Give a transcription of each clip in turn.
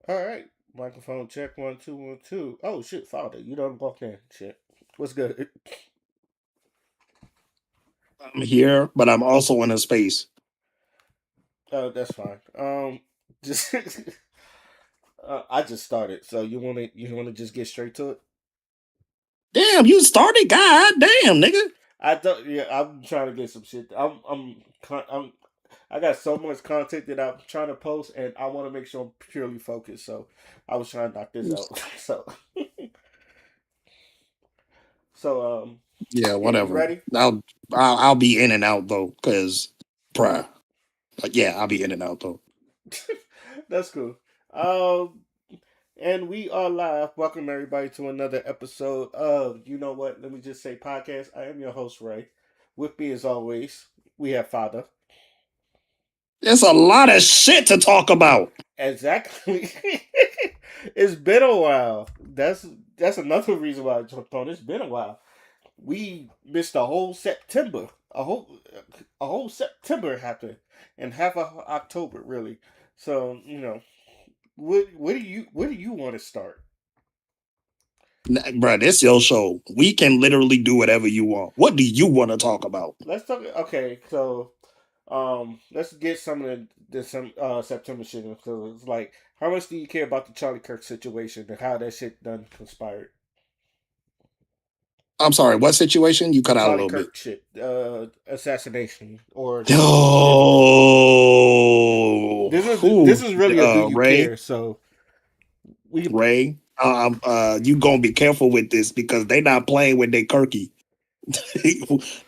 All right. Microphone check 1 2 1 2. Oh shit, father, you done walked in. Shit. What's good? I'm here, but I'm also in a space. Oh, that's fine. Just I just started, so you wanna just get straight to it? Damn, you started? God damn, nigga. I don't. Yeah, I'm trying to get some shit. I got so much content that I'm trying to post, and I want to make sure I'm purely focused. So I was trying to knock this out. So so Yeah, yeah, you whatever. ready? I'll be in and out though, cause, bruh. Like, yeah, I'll be in and out though. That's cool. Um, And we are live. Welcome everybody to another episode of You Know What? Let me just say podcast. I am your host, Ray. With me as always, we have Father. There's a lot of shit to talk about. Exactly. It's been a while. That's another reason why I jumped on. It's been a while. We missed a whole September. A whole September happened. And half of October really. So, where do you want to start? Bruh, this your show. We can literally do whatever you want. What do you want to talk about? Let's talk. Okay, so let's get some of some September shit. So it's like, how much do you care about the Charlie Kirk situation and how that shit done conspired? I'm sorry, what situation? You The cut out a Charlie little bit. Kirk shit, assassination or Oh, this is really a do you Ray, care? So we can. Ray, you gonna be careful with this because they not playing with their Kirky.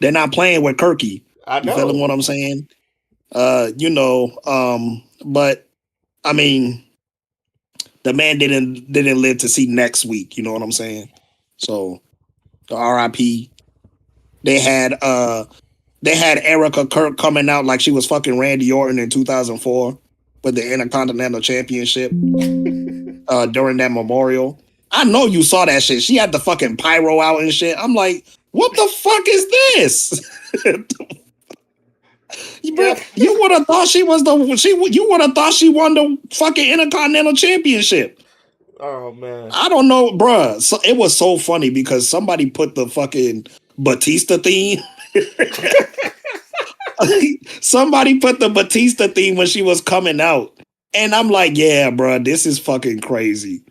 They're not playing with Kirky. I You feeling know. what I'm saying? But I mean, the man didn't live to see next week. You know what I'm saying? So the RIP. They had uh they had Erica Kirk coming out like she was fucking Randy Orton in 2004 with the Intercontinental Championship during that memorial. I know you saw that shit. She had the fucking pyro out and shit. I'm like, what the fuck is this? Yeah. You would have thought she was the she. You would have thought she won the fucking Intercontinental Championship. Oh man. I don't know, bruh. So it was so funny because somebody put the fucking Batista theme. Somebody put the Batista theme when she was coming out, and I'm like, yeah, bruh, this is fucking crazy,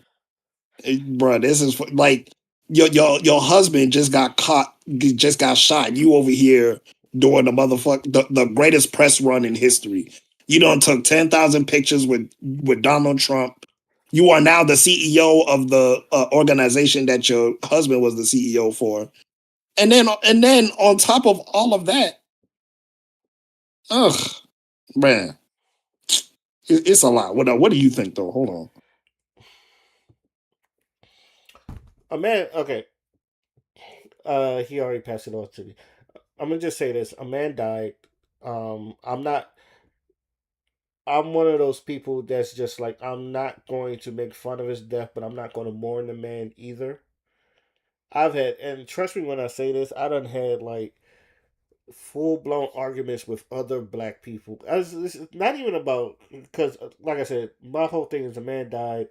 bruh. This is like your husband just got caught, just got shot. You over here doing the greatest press run in history. You done took 10,000 pictures with Donald Trump. You are now the CEO of the organization that your husband was the CEO for. And then on top of all of that, ugh, man, it's a lot. What do you think though? Hold on. A man. Okay. He already passed it off to me. I'm gonna just say this: a man died. I'm not. I'm one of those people that's just like, I'm not going to make fun of his death, but I'm not going to mourn the man either. I've had, and trust me when I say this, I done had like full blown arguments with other black people. It's not even about, because, like I said, my whole thing is a man died.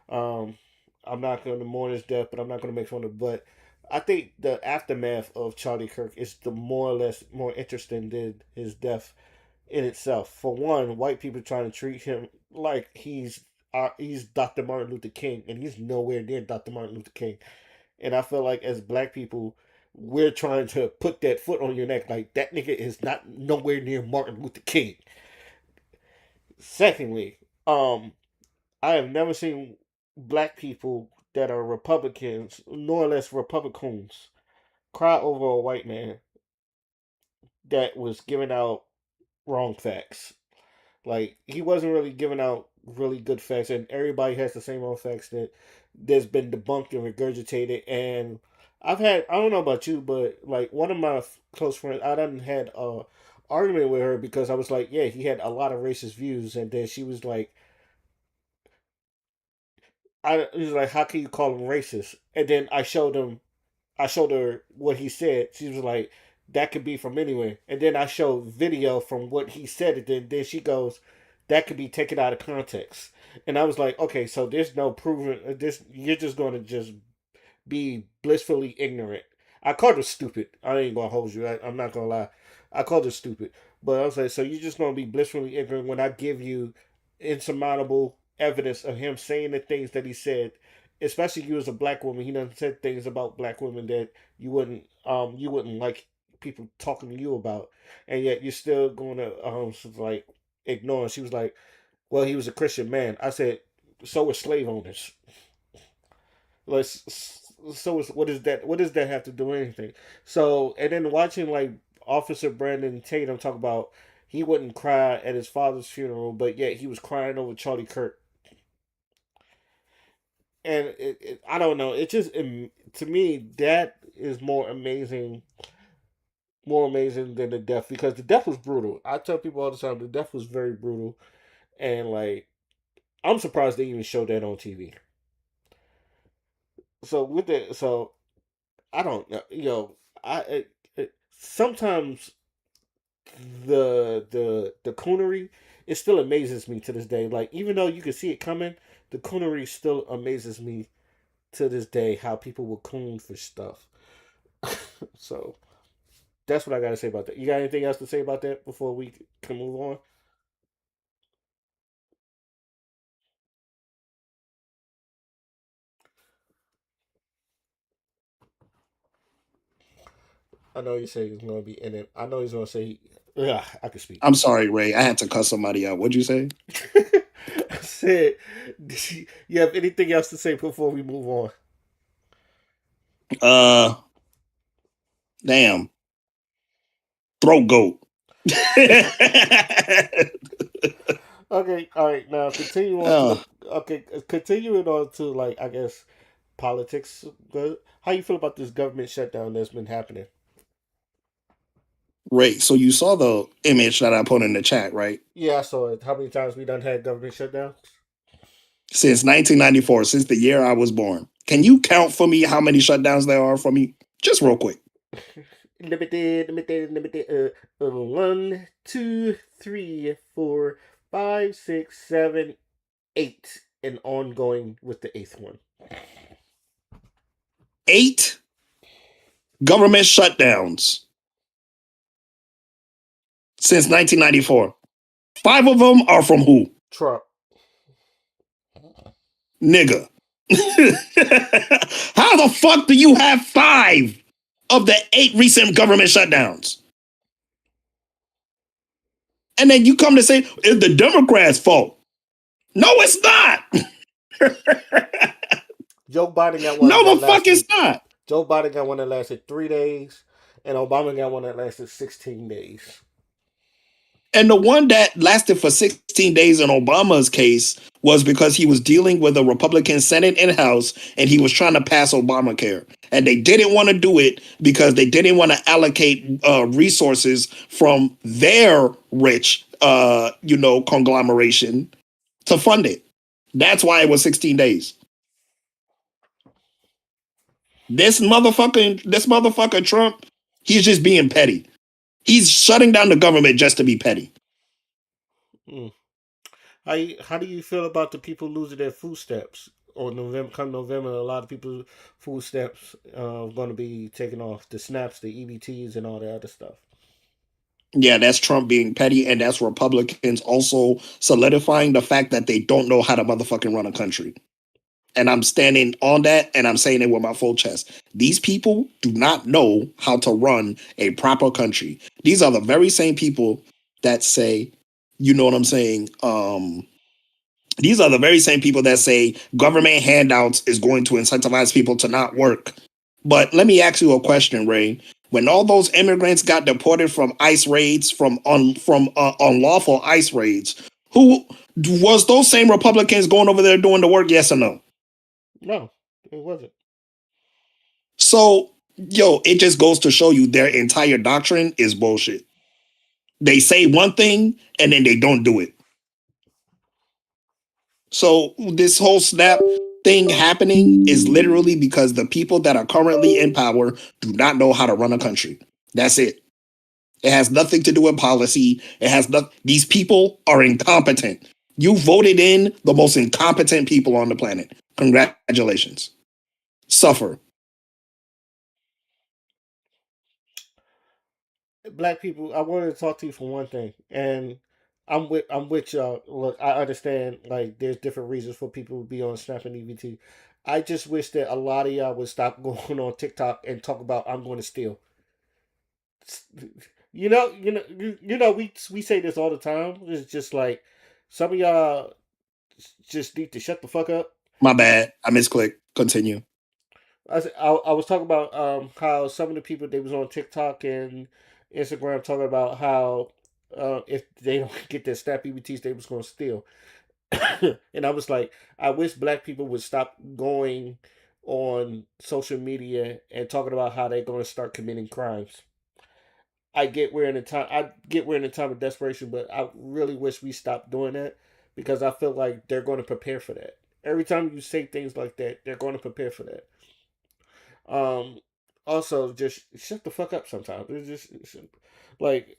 Um, I'm not going to mourn his death, but I'm not going to make fun of. But I think the aftermath of Charlie Kirk is the more or less more interesting than his death in itself. For one, white people trying to treat him like he's Dr. Martin Luther King, and he's nowhere near Dr. Martin Luther King. And I feel like as black people, we're trying to put that foot on your neck, like that nigga is not nowhere near Martin Luther King. Secondly, I have never seen black people that are Republicans, nor less Republicans, cry over a white man that was giving out wrong facts. Like, he wasn't really giving out really good facts, and everybody has the same old facts that's been debunked and regurgitated. And I don't know about you, but like one of my close friends, I done had a argument with her because I was like, yeah, he had a lot of racist views, and then she was like, I was like, how can you call him racist? And then I showed her what he said. She was like, that could be from anywhere. And then I showed video from what he said, and then she goes, that could be taken out of context. And I was like, okay, so there's no proven this. You're just going to just be blissfully ignorant. I called her stupid. I ain't gonna hold you. I'm not gonna lie. I called her stupid. But I was like, so you're just gonna be blissfully ignorant when I give you insurmountable evidence of him saying the things that he said, especially you as a black woman. He done said things about black women that you wouldn't like people talking to you about, and yet you're still gonna like ignore. She was like, well, he was a Christian man. I said, so were slave owners. So what is that? What does that have to do with anything? So and then watching like Officer Brandon Tatum talk about he wouldn't cry at his father's funeral, but yet he was crying over Charlie Kirk, and I don't know. It just to me that is more amazing than the death because the death was brutal. I tell people all the time the death was very brutal, and like I'm surprised they even showed that on TV. So with that, so I don't know. Sometimes the coonery it still amazes me to this day. Like even though you can see it coming, the coonery still amazes me to this day. How people will coon for stuff. So that's what I got to say about that. You got anything else to say about that before we can move on? I know you say he's going to be in it. I know he's going to say, "Yeah, I can speak." I'm sorry, Ray. I had to cuss somebody out. What'd you say? I said, you have anything else to say before we move on? Uh, damn, throat goat. Okay, all right. Now continue on to uh, the okay. Continuing on to like I guess politics. How you feel about this government shutdown that's been happening? Ray, so you saw the image that I put in the chat, right? Yeah, I saw it. How many times we done had government shutdowns? Since 1994, since the year I was born. Can you count for me how many shutdowns there are for me? Just real quick. Limited. 1, 2, 3, 4, 5, 6, 7, 8, and ongoing with the eighth one. 8 government shutdowns since 1994. 5 of them are from who? Trump. Nigga. How the fuck do you have 5 of the 8 recent government shutdowns? And then you come to say it's the Democrats' fault. No, it's not. Joe Biden got one No, that the fuck it's lasted. not. Joe Biden got one that lasted 3 days, and Obama got one that lasted 16 days. And the one that lasted for 16 days in Obama's case was because he was dealing with a Republican Senate and House and he was trying to pass Obamacare. And they didn't want to do it because they didn't want to allocate resources from their rich, conglomeration to fund it. That's why it was 16 days. This motherfucker Trump, he's just being petty. He's shutting down the government just to be petty. Mm. How do you feel about the people losing their food stamps? Or November, come November, a lot of people food stamps going to be taken off the snaps, the EBTs, and all the other stuff. Yeah, that's Trump being petty, and that's Republicans also solidifying the fact that they don't know how to motherfucking run a country. And I'm standing on that and I'm saying it with my full chest. These people do not know how to run a proper country. These are the very same people that say, you know what I'm saying? These are the very same people that say government handouts is going to incentivize people to not work. But let me ask you a question, Ray. When all those immigrants got deported from ICE raids, from unlawful ICE raids, who was those same Republicans going over there doing the work? Yes or no? No, it wasn't. So, yo, it just goes to show you their entire doctrine is bullshit. They say one thing and then they don't do it. So this whole snap thing happening is literally because the people that are currently in power do not know how to run a country. That's it. It has nothing to do with policy. It has not. These people are incompetent. You voted in the most incompetent people on the planet. Congratulations. Suffer. Black people, I wanted to talk to you for one thing, and I'm with y'all. Look, I understand like there's different reasons for people to be on Snap and EBT. I just wish that a lot of y'all would stop going on TikTok and talk about I'm going to steal. We say this all the time. It's just like some of y'all just need to shut the fuck up. My bad. I misclicked. Continue. I was talking about how some of the people they was on TikTok and Instagram talking about how if they don't get their snap EBTs they was gonna steal. And I was like, I wish black people would stop going on social media and talking about how they're gonna start committing crimes. I get we're in a time of desperation, but I really wish we stopped doing that because I feel like they're going to prepare for that. Every time you say things like that, they're going to prepare for that. Um, Also, just shut the fuck up. Sometimes it's like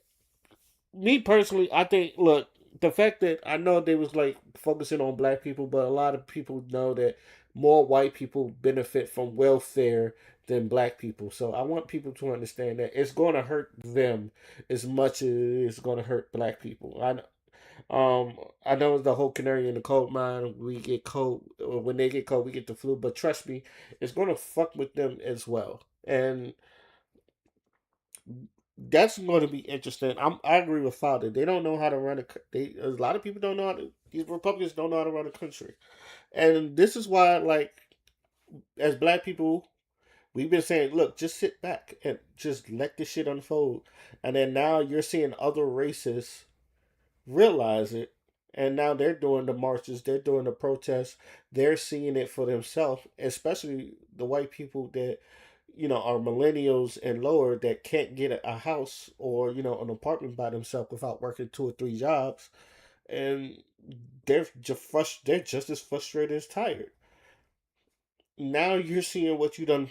me personally. I think look the fact that I know they was like focusing on black people, but a lot of people know that more white people benefit from welfare than black people. So I want people to understand that it's going to hurt them as much as it's going to hurt black people. I know the whole canary in the coal mine. We get cold when they get cold. We get the flu, but trust me, it's gonna fuck with them as well, and that's going to be interesting. I agree with Father. They don't know how to run a. A lot of people don't know how to. These Republicans don't know how to run a country, and this is why, like, as black people, we've been saying, look, just sit back and just let this shit unfold, and then now you're seeing other races realize it, and now they're doing the marches, they're doing the protests, they're seeing it for themselves, especially the white people that are millennials and lower that can't get a house or an apartment by themselves without working two or three jobs, and they're just as frustrated as tired. Now you're seeing what you done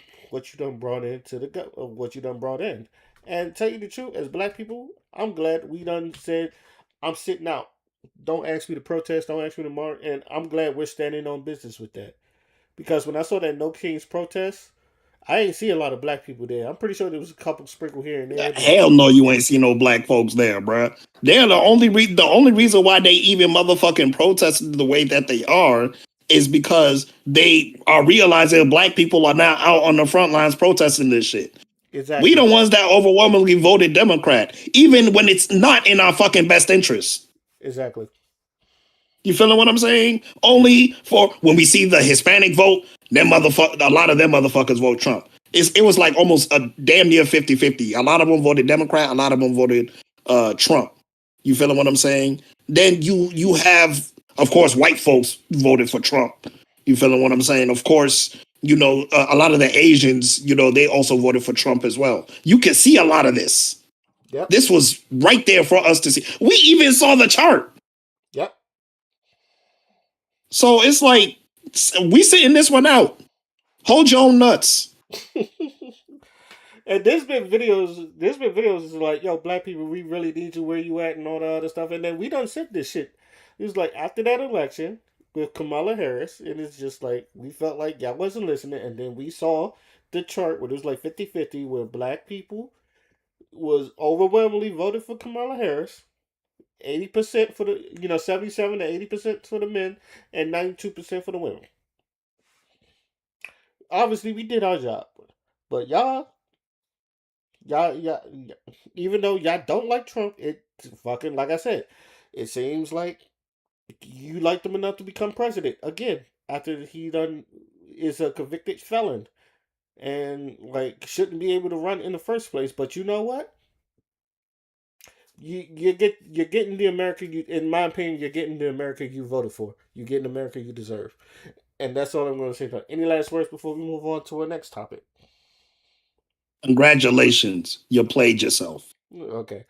brought into what you done brought in. And tell you the truth, as black people, I'm glad we done said I'm sitting out. Don't ask me to protest, don't ask me to march, and I'm glad we're standing on business with that. Because when I saw that No Kings protest, I ain't see a lot of black people there. I'm pretty sure there was a couple sprinkled here and there, but Hell no, you ain't see no black folks there, bruh. They're the only reason why they even motherfucking protested the way that they are is because they are realizing black people are now out on the front lines protesting this shit. We the exactly, ones that overwhelmingly voted Democrat, even when it's not in our fucking best interest. exactly, You feeling what I'm saying? yeah, Only for when we see the Hispanic vote, a lot of them motherfuckers vote Trump. It was like almost a damn near 50-50. A lot of them voted Democrat, a lot of them voted Trump. You feeling what I'm saying? Then you have, of course, white folks voted for Trump. You feeling what I'm saying? Of course, a lot of the Asians, they also voted for Trump as well. You can see a lot of this. yep, This was right there for us to see. We even saw the chart. yep. So it's like we sitting this one out. Hold your own nuts. And there's been videos like, yo, black people, we really need you where you at and all the other stuff. And then we done said this shit. It was like after that election with Kamala Harris, and it's just like we felt like y'all wasn't listening, and then we saw the chart where it was like 50-50, where black people was overwhelmingly voted for Kamala Harris. 80% for the 77 to 80% for the men and 92% for the women. Obviously we did our job. But y'all, even though y'all don't like Trump, it fucking like I said, it seems like you liked him enough to become president again after he done is a convicted felon and like shouldn't be able to run in the first place. But you know what? You're getting the America you in my opinion you're getting the America you voted for. You're getting the America you deserve. And that's all I'm going to say. Any last words before we move on to our next topic? Congratulations. You played yourself. Okay.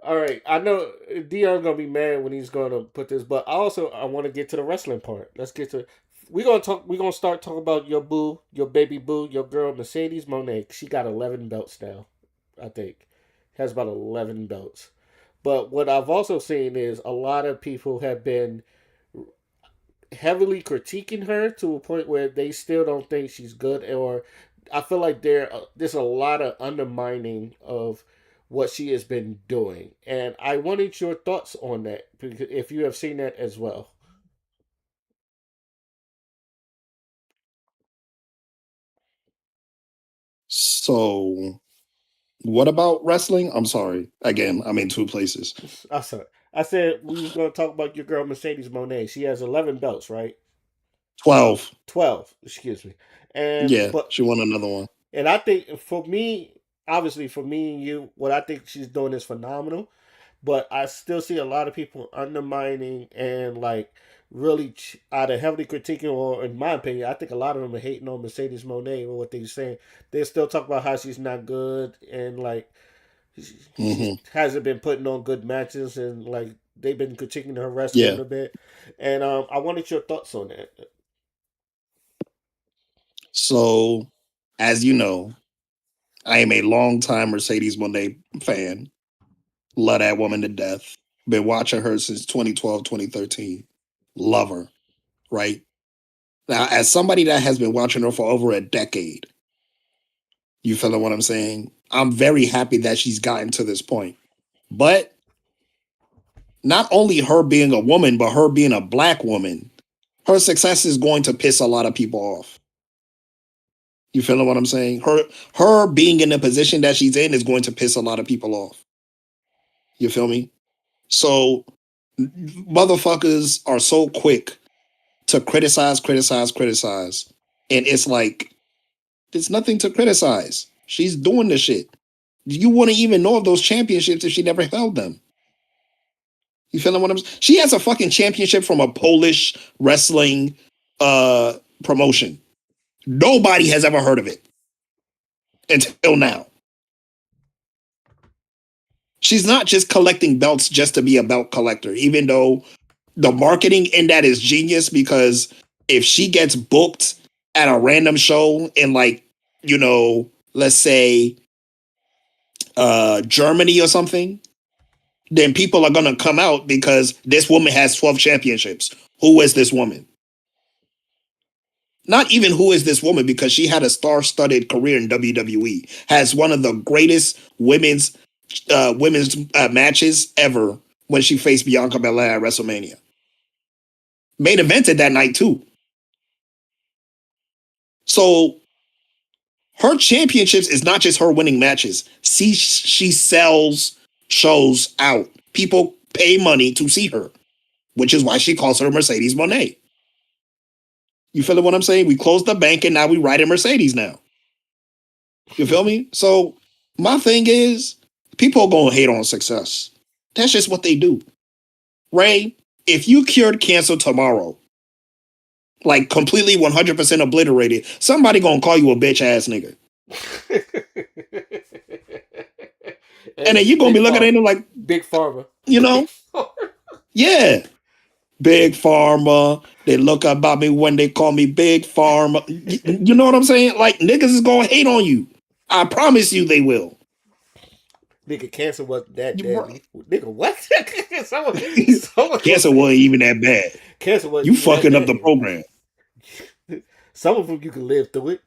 All right, I know Dion's gonna be mad when he's gonna put this, but I want to get to the wrestling part. Let's get to. We're gonna talk. We're gonna start talking about your boo, your baby boo, your girl Mercedes Monet. She got 11 belts now, I think. has about 11 belts. But what I've also seen is a lot of people have been heavily critiquing her to a point where they still don't think she's good, or I feel like there's a lot of undermining of what she has been doing, and I wanted your thoughts on that because if you have seen that as well. So, what about wrestling? I'm sorry. Again, I'm in two places. I'm sorry. I said we was going to talk about your girl Mercedes Monet. She has 11 belts, right? 12. 12, excuse me. And Yeah, but she won another one. and I think for me, obviously for me and you, what I think she's doing is phenomenal. But I still see a lot of people undermining and like really either heavily critiquing or, in my opinion, I think a lot of them are hating on Mercedes Monet or what they're saying. They still talk about how she's not good and like she Hmm. hasn't been putting on good matches and like they've been critiquing her wrestling Yeah. a bit. And I wanted your thoughts on that. So, as you know, I am a longtime Mercedes Monet fan. Love that woman to death. Been watching her since 2012, 2013. Love her, right? Now, as somebody that has been watching her for over a decade, you feel what I'm saying? I'm very happy that she's gotten to this point. But not only her being a woman, but her being a black woman, her success is going to piss a lot of people off. You feel what I'm saying? Her being in the position that she's in is going to piss a lot of people off. You feel me? So motherfuckers are so quick to criticize, criticize, criticize. And it's like, there's nothing to criticize. She's doing the shit. You wouldn't even know of those championships if she never held them. You feel what I'm saying? She has a fucking championship from a Polish wrestling uh promotion. Nobody has ever heard of it until now. She's not just collecting belts just to be a belt collector, even though the marketing in that is genius because if she gets booked at a random show in like, let's say Germany or something, then people are gonna come out because this woman has 12 championships. Who is this woman? Not even who is this woman because she had a star-studded career in WWE. Has one of the greatest women's matches ever when she faced Bianca Belair at WrestleMania. Main evented that night too. So her championships is not just her winning matches. She sells shows out. People pay money to see her, which is why she calls her Mercedes Monet. You feel what I'm saying? We closed the bank and now we ride in Mercedes now. You feel me? So my thing is, people are gonna hate on success. That's just what they do. Ray, if you cured cancer tomorrow, like completely 100% obliterated, somebody gonna call you a bitch ass nigga. And then Hey, you're gonna be looking at them like, big pharma, you big know, pharma. yeah, big pharma. They look about me when they call me big pharma. You know what I'm saying? Like niggas is gonna hate on you. I promise you they will. Nigga, cancer wasn't that You, deadly. Nigga, what? someone gonna cancer say wasn't even that bad. cancer wasn't You even that fucking up the deadly. program. Some of them you can live through it.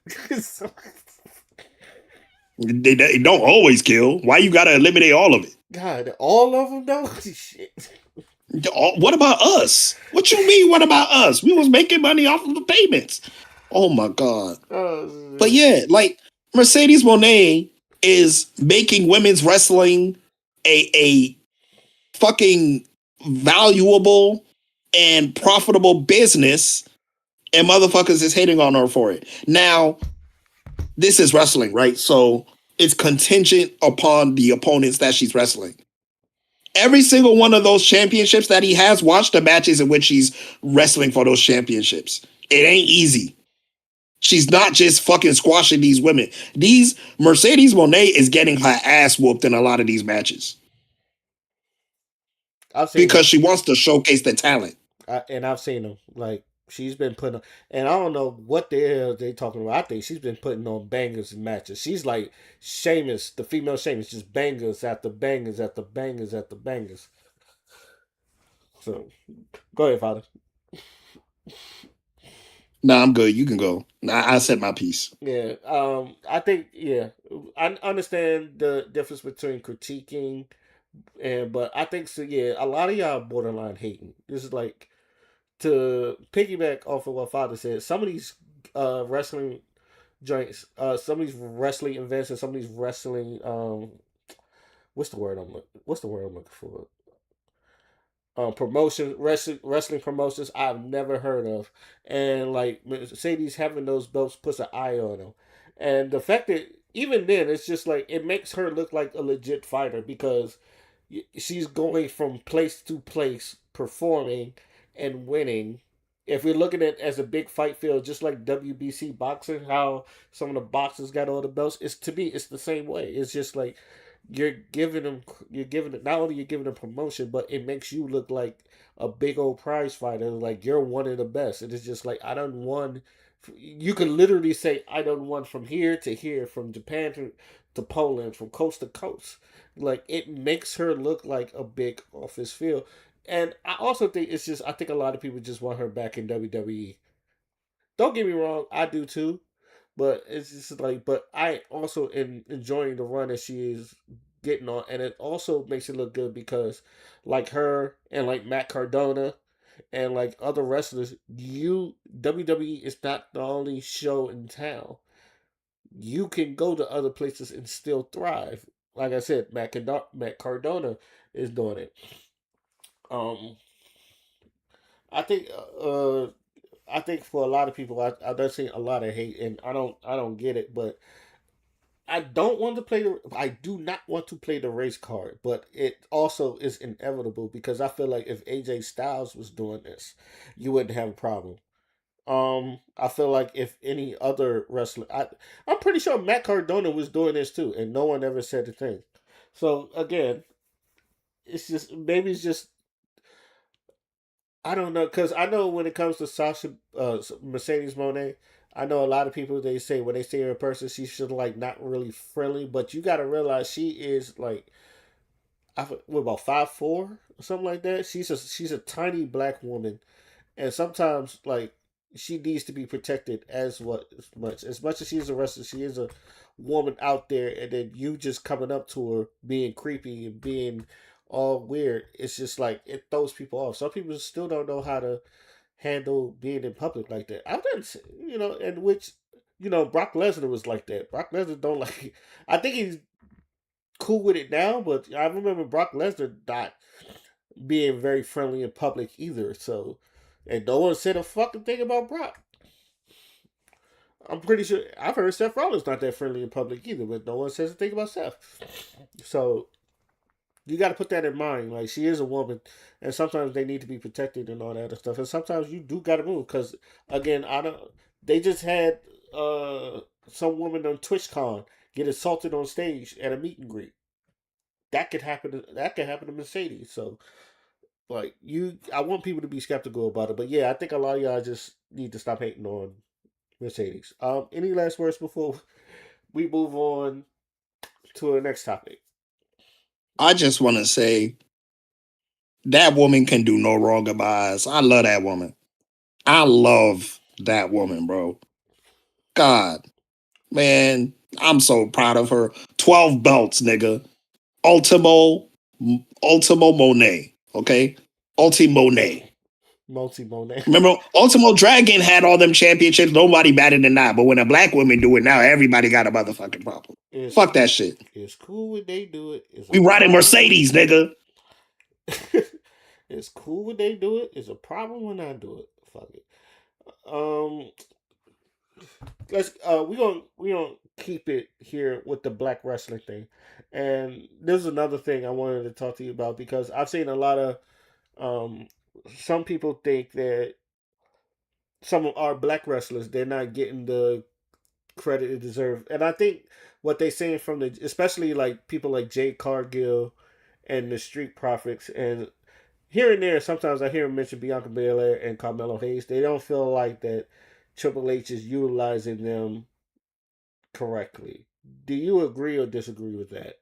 They don't always kill. Why you gotta eliminate all of it? God, all of them though. Shit. What about us? What you mean? What about us? We was making money off of the payments. Oh my god. But Oh, yeah, like Mercedes Monet is making women's wrestling a fucking valuable and profitable business, and motherfuckers is hating on her for it. Now, this is wrestling, right? So it's contingent upon the opponents that she's wrestling. Every single one of those championships that he has, watch the matches in which he's wrestling for those championships. It ain't easy. She's not just fucking squashing these women. These Mercedes Monet is getting her ass whooped in a lot of these matches I've seen them, because she wants to showcase the talent. and I've seen them. Like She's been putting, and I don't know what the hell they talking about. I think she's been putting on bangers and matches. She's like Sheamus, the female Sheamus, just bangers after bangers after bangers after bangers. So go ahead, Father. Nah, I'm good. You can go. I said my piece. Yeah, I think yeah, I understand the difference between critiquing and, but I think so. Yeah, a lot of y'all borderline hating. This is like to piggyback off of what Father said. Some of these wrestling joints, some of these wrestling events, and some of these wrestling what's the word I'm looking for? Promotion wrestling promotions I've never heard of, and like Mercedes having those belts puts an eye on them, and the fact that even then it's just like it makes her look like a legit fighter because she's going from place to place performing and winning. If we're looking at it as a big fight field, just like WBC boxing, how some of the boxers got all the belts, it's to me it's the same way. It's just like you're giving it not only you're giving them promotion, but it makes you look like a big old prize fighter, like you're one of the best. And it's just like I done won. You could literally say I done won from here to here, from Japan to Poland, from coast to coast. Like it makes her look like a big office field. And I also think it's just I think a lot of people just want her back in WWE. Don't get me wrong, I do too. But it's just like, but I also enjoying the run that she is getting on, and it also makes it look good because, like her and like Matt Cardona and like other wrestlers, you WWE is not the only show in town. You can go to other places and still thrive. Like I said, Matt Cardona is doing it. Um, I think I think for a lot of people, I've done seen a lot of hate, and I don't get it, but I don't want to play the. I do not want to play the race card, but it also is inevitable because I feel like if AJ Styles was doing this, you wouldn't have a problem. I feel like if any other wrestler, I'm pretty sure Matt Cardona was doing this too, and no one ever said a thing. So again, it's just maybe it's just I don't know because I know when it comes to Sasha Mercedes Monet, I know a lot of people they say when they see her in person, she's just like not really friendly. But you got to realize she is like what about 5'4" or something like that. She's a tiny black woman, and sometimes like she needs to be protected as much as she's a wrestler. She is a woman out there, and then you just coming up to her being creepy and being all weird. It's just like it throws people off. Some people still don't know how to handle being in public like that. I've done, and which, Brock Lesnar was like that. Brock Lesnar don't like. I think he's cool with it now, but I remember Brock Lesnar not being very friendly in public either. So, and no one said a fucking thing about Brock. I'm pretty sure I've heard Seth Rollins not that friendly in public either, but no one says a thing about Seth. So you got to put that in mind. Like she is a woman, and sometimes they need to be protected and all that other stuff. And sometimes you do got to move because, again, I don't. They just had some woman on TwitchCon get assaulted on stage at a meet and greet. That could happen. That could happen to Mercedes. So, like I want people to be skeptical about it. But yeah, I think a lot of y'all just need to stop hating on Mercedes. Any last words before we move on to the next topic? I just want to say that woman can do no wrong in my eyes. I love that woman. I love that woman, bro. God, man, I'm so proud of her. 12 belts, nigga. Ultimo, Ultimo Monet. Okay, Ultimo Monet. Multi Monet Remember, Ultimo Dragon had all them championships. Nobody batted than that. But when a black woman do it now, everybody got a motherfucking problem. is Fuck that shit. it's cool when they do it. It's a We riding problem when Mercedes, nigga. it's cool when they do it. It's a problem when I do it. Fuck it. Um, let's we gonna keep it here with the black wrestling thing, and there's another thing I wanted to talk to you about because I've seen a lot of um some people think that some of our black wrestlers they're not getting the credit they deserve, and I think what they saying from especially like people like Jade Cargill and the Street Profits and here and there, sometimes I hear him mention Bianca Belair and Carmelo Hayes. They don't feel like that Triple H is utilizing them correctly. Do you agree or disagree with that?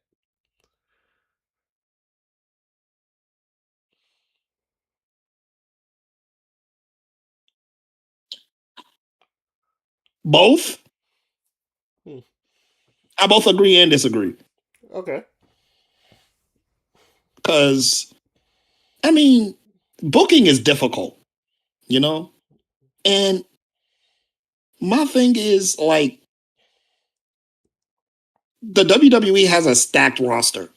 Both. Hmm. I both agree and disagree. Okay. Because, I mean, booking is difficult, you know? And my thing is, like, the WWE has a stacked roster.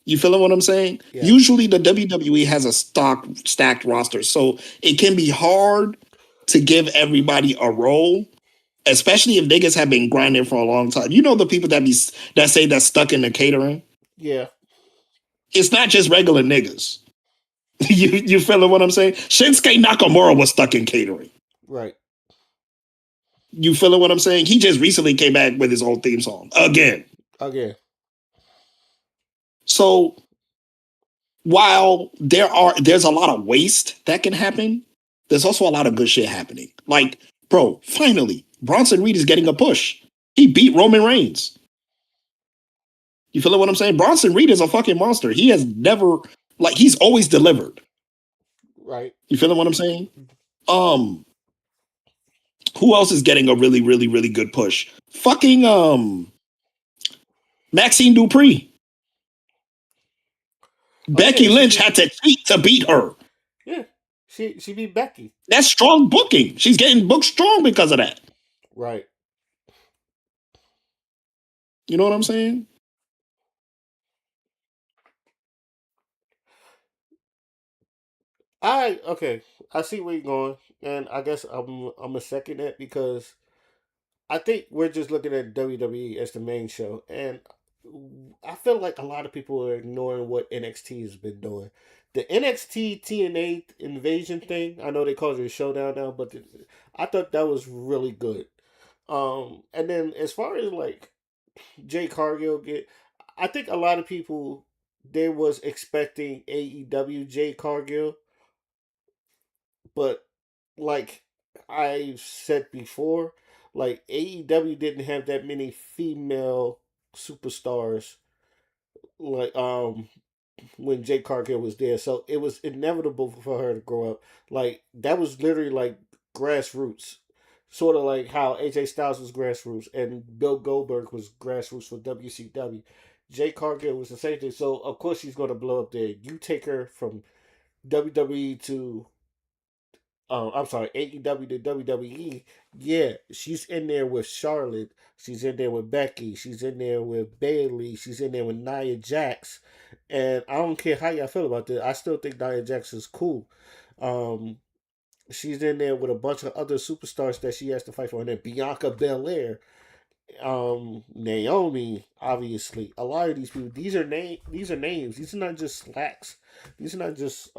You feeling what I'm saying? Yes. Usually the WWE has a stacked roster. So it can be hard to give everybody a role, especially if niggas have been grinding for a long time. You know the people that say that's stuck in the catering? Yeah. It's not just regular niggas. You feeling what I'm saying? Shinsuke Nakamura was stuck in catering. Right. You feeling what I'm saying? He just recently came back with his own theme song again. Again. So while there's a lot of waste that can happen, there's also a lot of good shit happening. Like, bro, finally, Bronson Reed is getting a push. He beat Roman Reigns. You feel what I'm saying? Bronson Reed is a fucking monster. He has never he's always delivered. Right. You feel what I'm saying? Um, who else is getting a really, really, really good push? Fucking Maxine Dupree. Oh yeah. Becky She Lynch beat. had to cheat to beat her. Yeah. She beat Becky. That's strong booking. She's getting booked strong because of that. Right. You know what I'm saying? I okay. I see where you're going, and I guess I'm a second that because I think we're just looking at WWE as the main show, and I feel like a lot of people are ignoring what NXT has been doing. The NXT TNA invasion thing, I know they call it a showdown now, but I thought that was really good. And then as far as like Jay Cargill get, I think a lot of people they was expecting AEW Jay Cargill, but like I said before, like AEW didn't have that many female superstars like when Jay Cargill was there, so it was inevitable for her to grow up. Like that was literally like grassroots, sort of like how AJ Styles was grassroots and Bill Goldberg was grassroots for WCW. Jay Cargill was the same thing, so of course she's gonna blow up there. You take her from WWE to I'm sorry, AEW to WWE, yeah, she's in there with Charlotte. She's in there with Becky. She's in there with Bailey. She's in there with Nia Jax. And I don't care how y'all feel about that. I still think Nia Jax is cool. Um, she's in there with a bunch of other superstars that she has to fight for. And then Bianca Belair, Naomi, obviously. A lot of these people, these are names. These are not just slacks. These are not just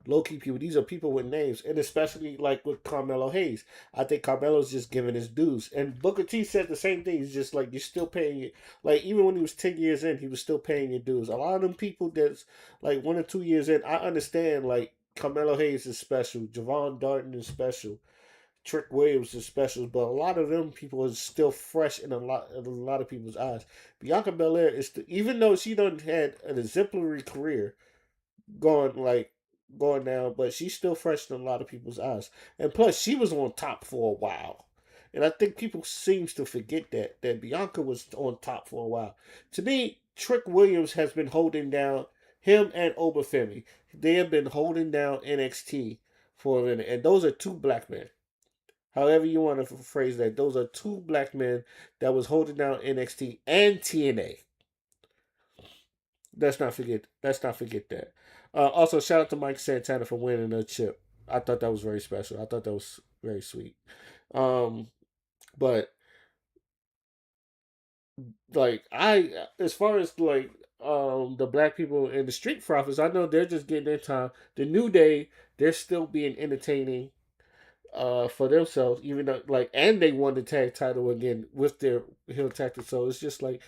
low key people. These are people with names, and especially like with Carmelo Hayes. I think Carmelo's just giving his dues. And Booker T said the same thing. He's just like you're still paying it. Like even when he was 10 years in, he was still paying your dues. A lot of them people that's like 1 or 2 years in, I understand. Like Carmelo Hayes is special. Javon Darton is special. Trick Williams is special, but a lot of them people are still fresh in a lot of people's eyes. Bianca Belair is even though she done had an exemplary career, going like going down, but she's still fresh in a lot of people's eyes. And plus, she was on top for a while, and I think people seems to forget that Bianca was on top for a while. To me, Trick Williams has been holding down him and Obafemi. They have been holding down NXT for a minute, and those are two black men. However you want to phrase that, those are two black men that was holding down NXT and TNA. Let's not forget that. Also, shout out to Mike Santana for winning the chip. I thought that was very special. I thought that was very sweet. Um, but like as far as like the black people in the street profits, I know they're just getting their time. The New Day, they're still being entertaining for themselves, even though like and they won the tag title again with their heel tactics. So it's just like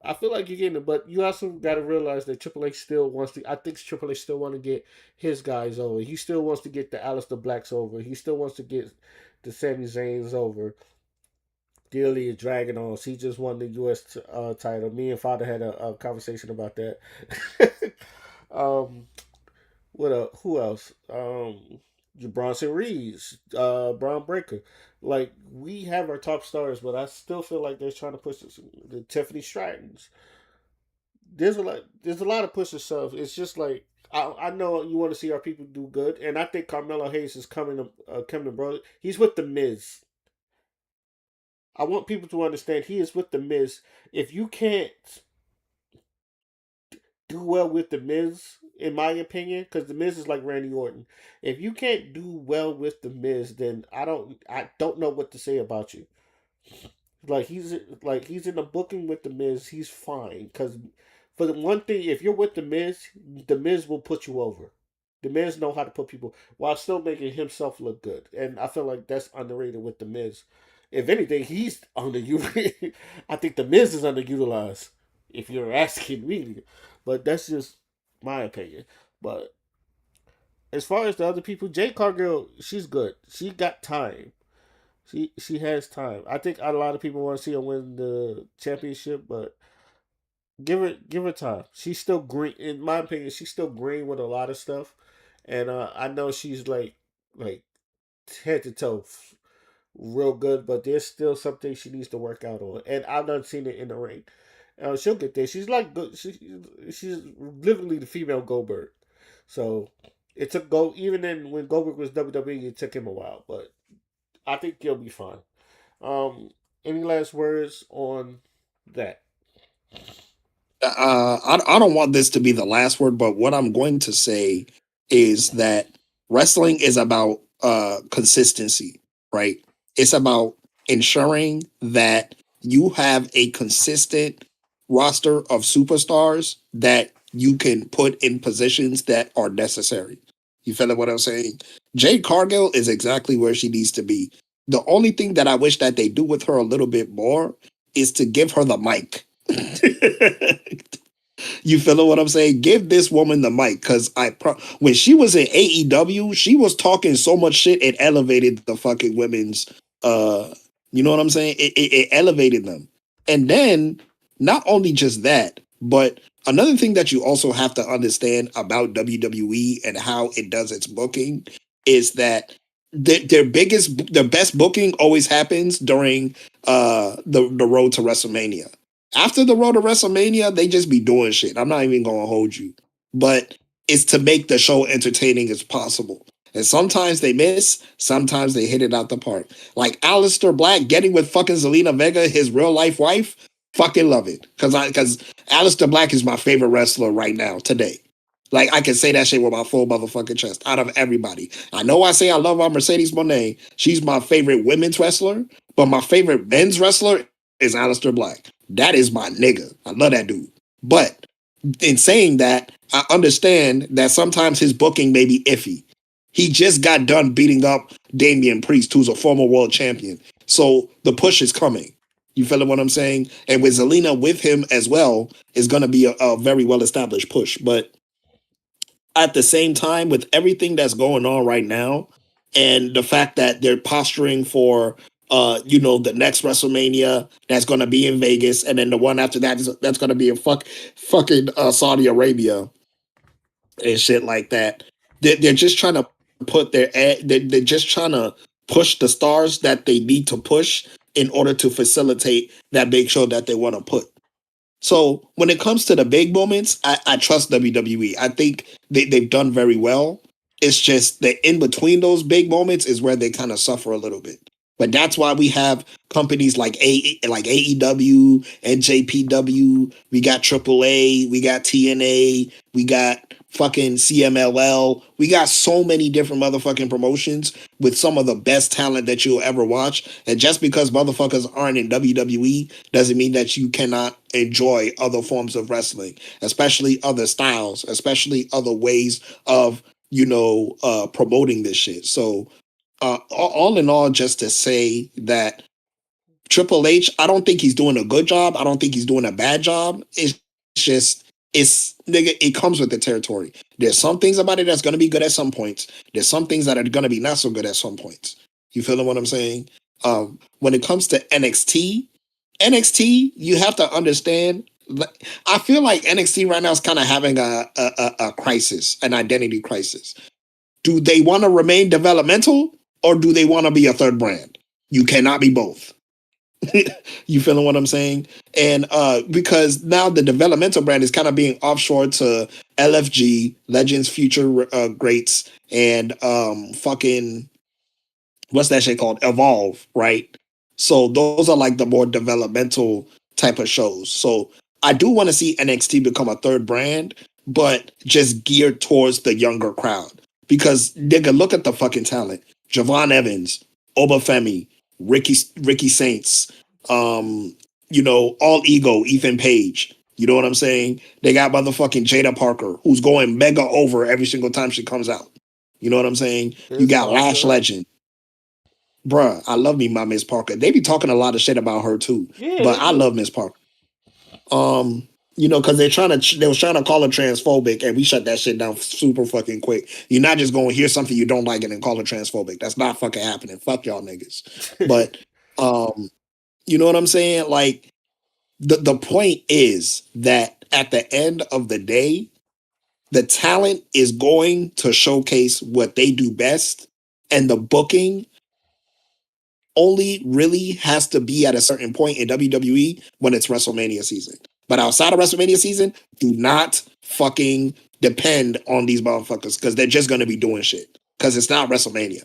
I feel like you're getting it, but you also got to realize that Triple H still wants to. I think Triple H still want to get his guys over. He still wants to get the Aleister Blacks over. He still wants to get the Sami Zayns over. Dearly is dragging on. He just won the U.S. Title. Me and Father had a conversation about that. um, what who else? Bronson Reeds, Braun Breaker. Like we have our top stars, but I still feel like they're trying to push the Tiffany Strattons. There's a lot of push and stuff. It's just like I know you want to see our people do good, and I think Carmelo Hayes is coming to bro. He's with the Miz. I want people to understand he is with the Miz. If you can't do well with the Miz, in my opinion, because the Miz is like Randy Orton. If you can't do well with the Miz, then I don't know what to say about you. He's in the booking with the Miz. He's fine because for the one thing, if you're with the Miz will put you over. The Miz know how to put people while still making himself look good, and I feel like that's underrated with the Miz. If anything, he's underutilized. I think the Miz is underutilized. If you're asking me, but that's just my opinion. But as far as the other people, Jade Cargill, she's good. She got time. She has time. I think a lot of people want to see her win the championship, but give her time. She's still green. In my opinion, she's still green with a lot of stuff, and I know she's like head to toe real good, but there's still something she needs to work out on, and I've not seen it in the ring. She'll get there. She's like good. She's literally the female Goldberg. So it took Go even in when Goldberg was WWE, it took him a while, but I think he'll be fine. Um, any last words on that? I don't want this to be the last word, but what I'm going to say is that wrestling is about consistency, right? It's about ensuring that you have a consistent roster of superstars that you can put in positions that are necessary. You feel what I'm saying? Jade Cargill is exactly where she needs to be. The only thing that I wish that they do with her a little bit more is to give her the mic. You feel what I'm saying? Give this woman the mic because when she was in AEW, she was talking so much shit it elevated the fucking women's. Uh, you know what I'm saying? It elevated them, and then not only just that, but another thing that you also have to understand about WWE and how it does its booking is that their best booking always happens during the road to WrestleMania. After the road to WrestleMania, they just be doing shit. I'm not even gonna hold you. But it's to make the show entertaining as possible. And sometimes they miss, sometimes they hit it out the park. Like Aleister Black getting with fucking Zelina Vega, his real life wife, fucking love it. Cause Aleister Black is my favorite wrestler right now, today. Like I can say that shit with my full motherfucking chest out of everybody. I know I say I love our Mercedes Moné. She's my favorite women's wrestler, but my favorite men's wrestler is Aleister Black. That is my nigga. I love that dude. But in saying that, I understand that sometimes his booking may be iffy. He just got done beating up Damian Priest, who's a former world champion. So the push is coming. You feel what I'm saying? And with Zelina with him as well, is going to be a very well established push. But at the same time, with everything that's going on right now, and the fact that they're posturing for the next WrestleMania that's going to be in Vegas, and then the one after that that's going to be in fucking Saudi Arabia and shit like that. They're just trying to they're just trying to push the stars that they need to push in order to facilitate that big show that they want to put. So when it comes to the big moments, I trust WWE. I think they've done very well. It's just that in between those big moments is where they kind of suffer a little bit. But that's why we have companies like AEW and JPW. We got AAA. We got TNA. We got fucking CMLL. We got so many different motherfucking promotions with some of the best talent that you'll ever watch. And just because motherfuckers aren't in WWE doesn't mean that you cannot enjoy other forms of wrestling, especially other styles, especially other ways of promoting this shit. So all in all, just to say that Triple H, I don't think he's doing a good job. I don't think he's doing a bad job. It's just it's nigga, it comes with the territory. There's some things about it that's gonna be good at some points. There's some things that are gonna be not so good at some points. You feeling what I'm saying? When it comes to NXT, you have to understand. I feel like NXT right now is kind of having a crisis, an identity crisis. Do they want to remain developmental or do they want to be a third brand? You cannot be both. You feeling what I'm saying? And because now the developmental brand is kind of being offshore to LFG, Legends Future Greats, and fucking what's that shit called? Evolve, right? So those are like the more developmental type of shows. So I do want to see NXT become a third brand, but just geared towards the younger crowd. Because nigga, look at the fucking talent. Javon Evans, Obafemi, Ricky Saints, All Ego, Ethan Page. You know what I'm saying? They got motherfucking Jada Parker, who's going mega over every single time she comes out. You know what I'm saying? You Miss got Lash Parker. Legend. Bruh, I love me my Miss Parker. They be talking a lot of shit about her too, Yeah, but they I do. love Miss Parker. Because they was trying to call her transphobic, and we shut that shit down super fucking quick. You're not just going to hear something you don't like and then call her transphobic. That's not fucking happening. Fuck y'all niggas. But um, you know what I'm saying? Like the point is that at the end of the day, the talent is going to showcase what they do best, and the booking only really has to be at a certain point in WWE when it's WrestleMania season. But outside of WrestleMania season, do not fucking depend on these motherfuckers because they're just going to be doing shit because it's not WrestleMania.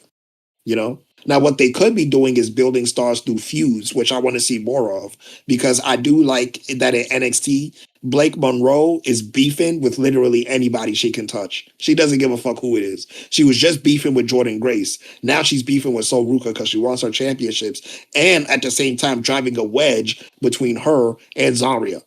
Now what they could be doing is building stars through feuds, which I want to see more of, because I do like that in NXT Blake Monroe is beefing with literally anybody she can touch. She doesn't give a fuck who it is. She was just beefing with Jordan Grace. Now she's beefing with Sol Ruka because she wants her championships, and at the same time driving a wedge between her and Zarya.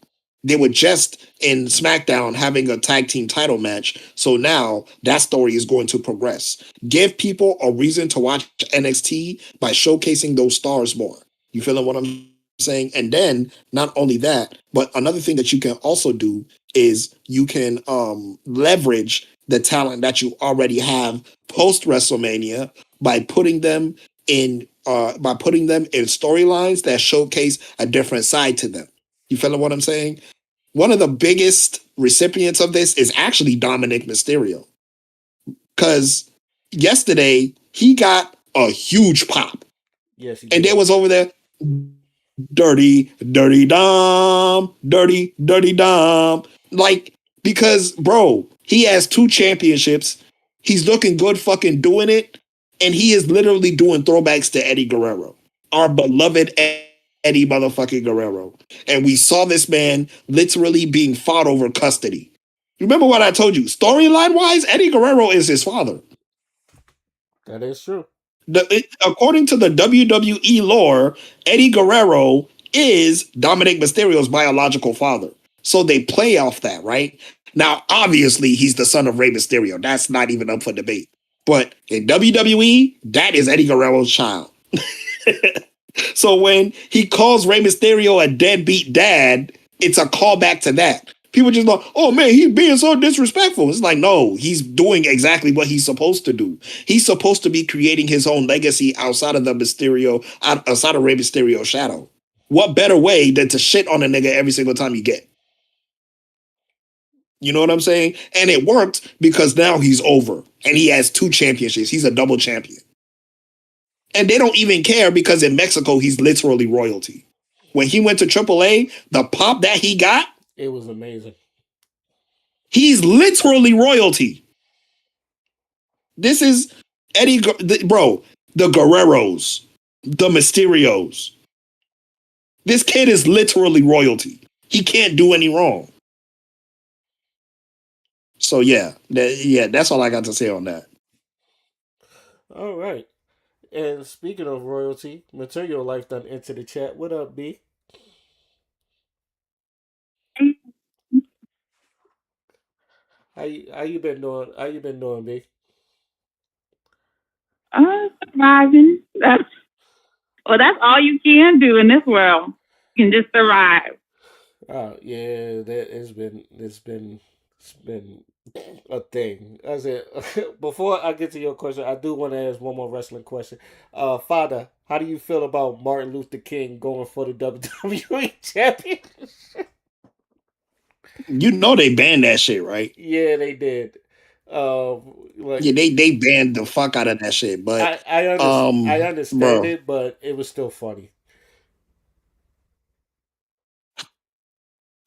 They were just in SmackDown having a tag team title match. So now that story is going to progress. Give people a reason to watch NXT by showcasing those stars more. You feeling what I'm saying? And then not only that, but another thing that you can also do is you can leverage the talent that you already have post WrestleMania by putting them in storylines that showcase a different side to them. You feeling what I'm saying? One of the biggest recipients of this is actually Dominic Mysterio. Because yesterday he got a huge pop. Yes, he And there did. was over there, dirty Dom. Like, because, bro, he has two championships. He's looking good fucking doing it. And he is literally doing throwbacks to Eddie Guerrero, our beloved Eddie motherfucking Guerrero. And we saw this man literally being fought over custody. Remember what I told you? Storyline wise, Eddie Guerrero is his father. That is true. According to the WWE lore, Eddie Guerrero is Dominic Mysterio's biological father. So they play off that, right? Now, obviously, he's the son of Rey Mysterio. That's not even up for debate. But in WWE, that is Eddie Guerrero's child. So when he calls Rey Mysterio a deadbeat dad, it's a callback to that. People just like, oh man, he's being so disrespectful. It's like, no, he's doing exactly what he's supposed to do. He's supposed to be creating his own legacy outside of the outside of Rey Mysterio's shadow. What better way than to shit on a nigga every single time you get? You know what I'm saying? And it worked because now he's over and he has two championships. He's a double champion. And they don't even care because in Mexico, he's literally royalty. When he went to AAA, the pop that he got, It was amazing. he's literally royalty. This is bro, the Guerreros, the Mysterios. This kid is literally royalty. He can't do any wrong. So yeah, that's all I got to say on that. All right. And speaking of royalty, Material Life done into the chat. What up, B? How you been doing? How you been doing, B? Surviving. Well, that's all you can do in this world. You can just survive. Yeah, that it's been a thing. That's it. Before I get to your question, I do want to ask one more wrestling question. Father, how do you feel about Martin Luther King going for the WWE champion? You know they banned that shit, right? Yeah, they did. Yeah, Like they banned the fuck out of that shit. But I understand bro, it, but it was still funny.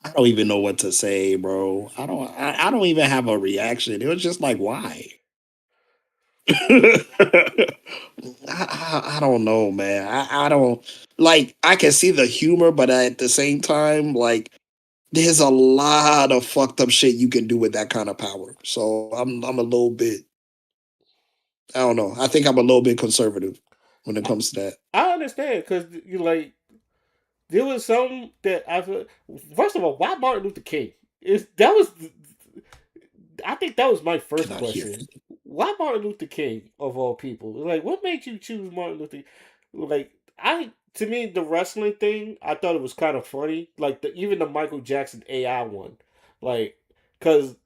I don't even know what to say, bro. I don't even have a reaction. It was just like, why? I don't know, man. I don't like. I can see the humor, but at the same time, like, there's a lot of fucked up shit you can do with that kind of power. So I'm a little bit. I don't know. I think I'm a little bit conservative when it I, comes to that. I understand because you like there was some that I feel. First of all, why Martin Luther King? Is that was I think that was my first Cannot hear question. you. Why Martin Luther King of all people? Like, what made you choose Martin Luther? Like, to me the wrestling thing, I thought it was kind of funny. Like even the Michael Jackson AI one, like, cause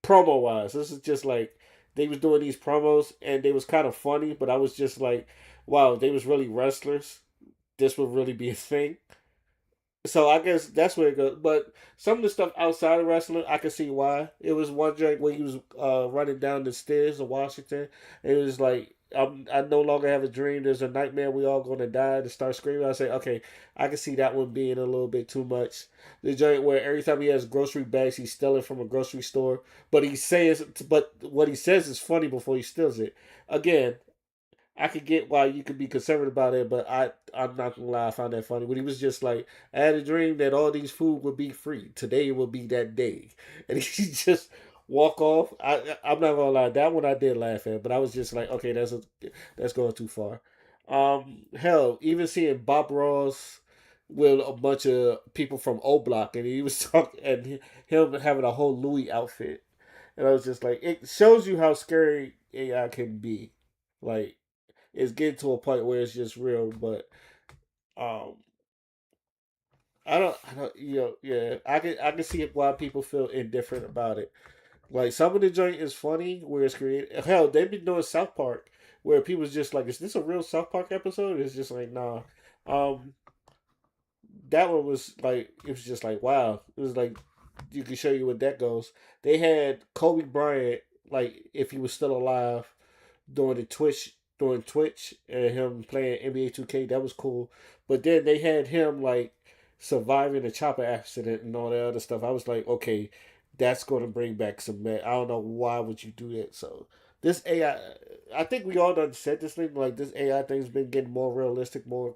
promo wise, this is just like they was doing these promos and they was kind of funny, but I was just like, wow, they was really wrestlers. This would really be a thing. So I guess that's where it goes. But some of the stuff outside of wrestling, I can see why. It was one joint where he was running down the stairs of Washington. It was like I no longer have a dream. There's a nightmare. We all gonna die. To start screaming, I say, okay, I can see that one being a little bit too much. The joint where every time he has grocery bags, he's stealing from a grocery store. But what he says is funny before he steals it. Again, I could get why you could be concerned about it, but I'm not gonna lie, I found that funny. When he was just like, I had a dream that all these food would be free. Today will be that day, and he just walk off. I'm not gonna lie, that one I did laugh at, but I was just like, okay, that's going too far. Hell, even seeing Bob Ross with a bunch of people from O Block, and he was talking, and him having a whole Louis outfit, and I was just like, it shows you how scary AI can be, like it's getting to a point where it's just real. But um, I don't, yeah, I can see why people feel indifferent about it. Like some of the joint is funny where it's created. Hell, they've been doing South Park where people's just like, is this a real South Park episode? It's just like, nah. Um, that one was like, it was just like, wow. It was like, you can show you what that goes. They had Kobe Bryant, like, if he was still alive, doing Twitch and him playing NBA 2K. That was cool. But then they had him like surviving a chopper accident and all that other stuff. I was like, okay, that's going to bring back some man. I don't know why would you do that. So this I think we all done said this thing like this AI thing's been getting more realistic, more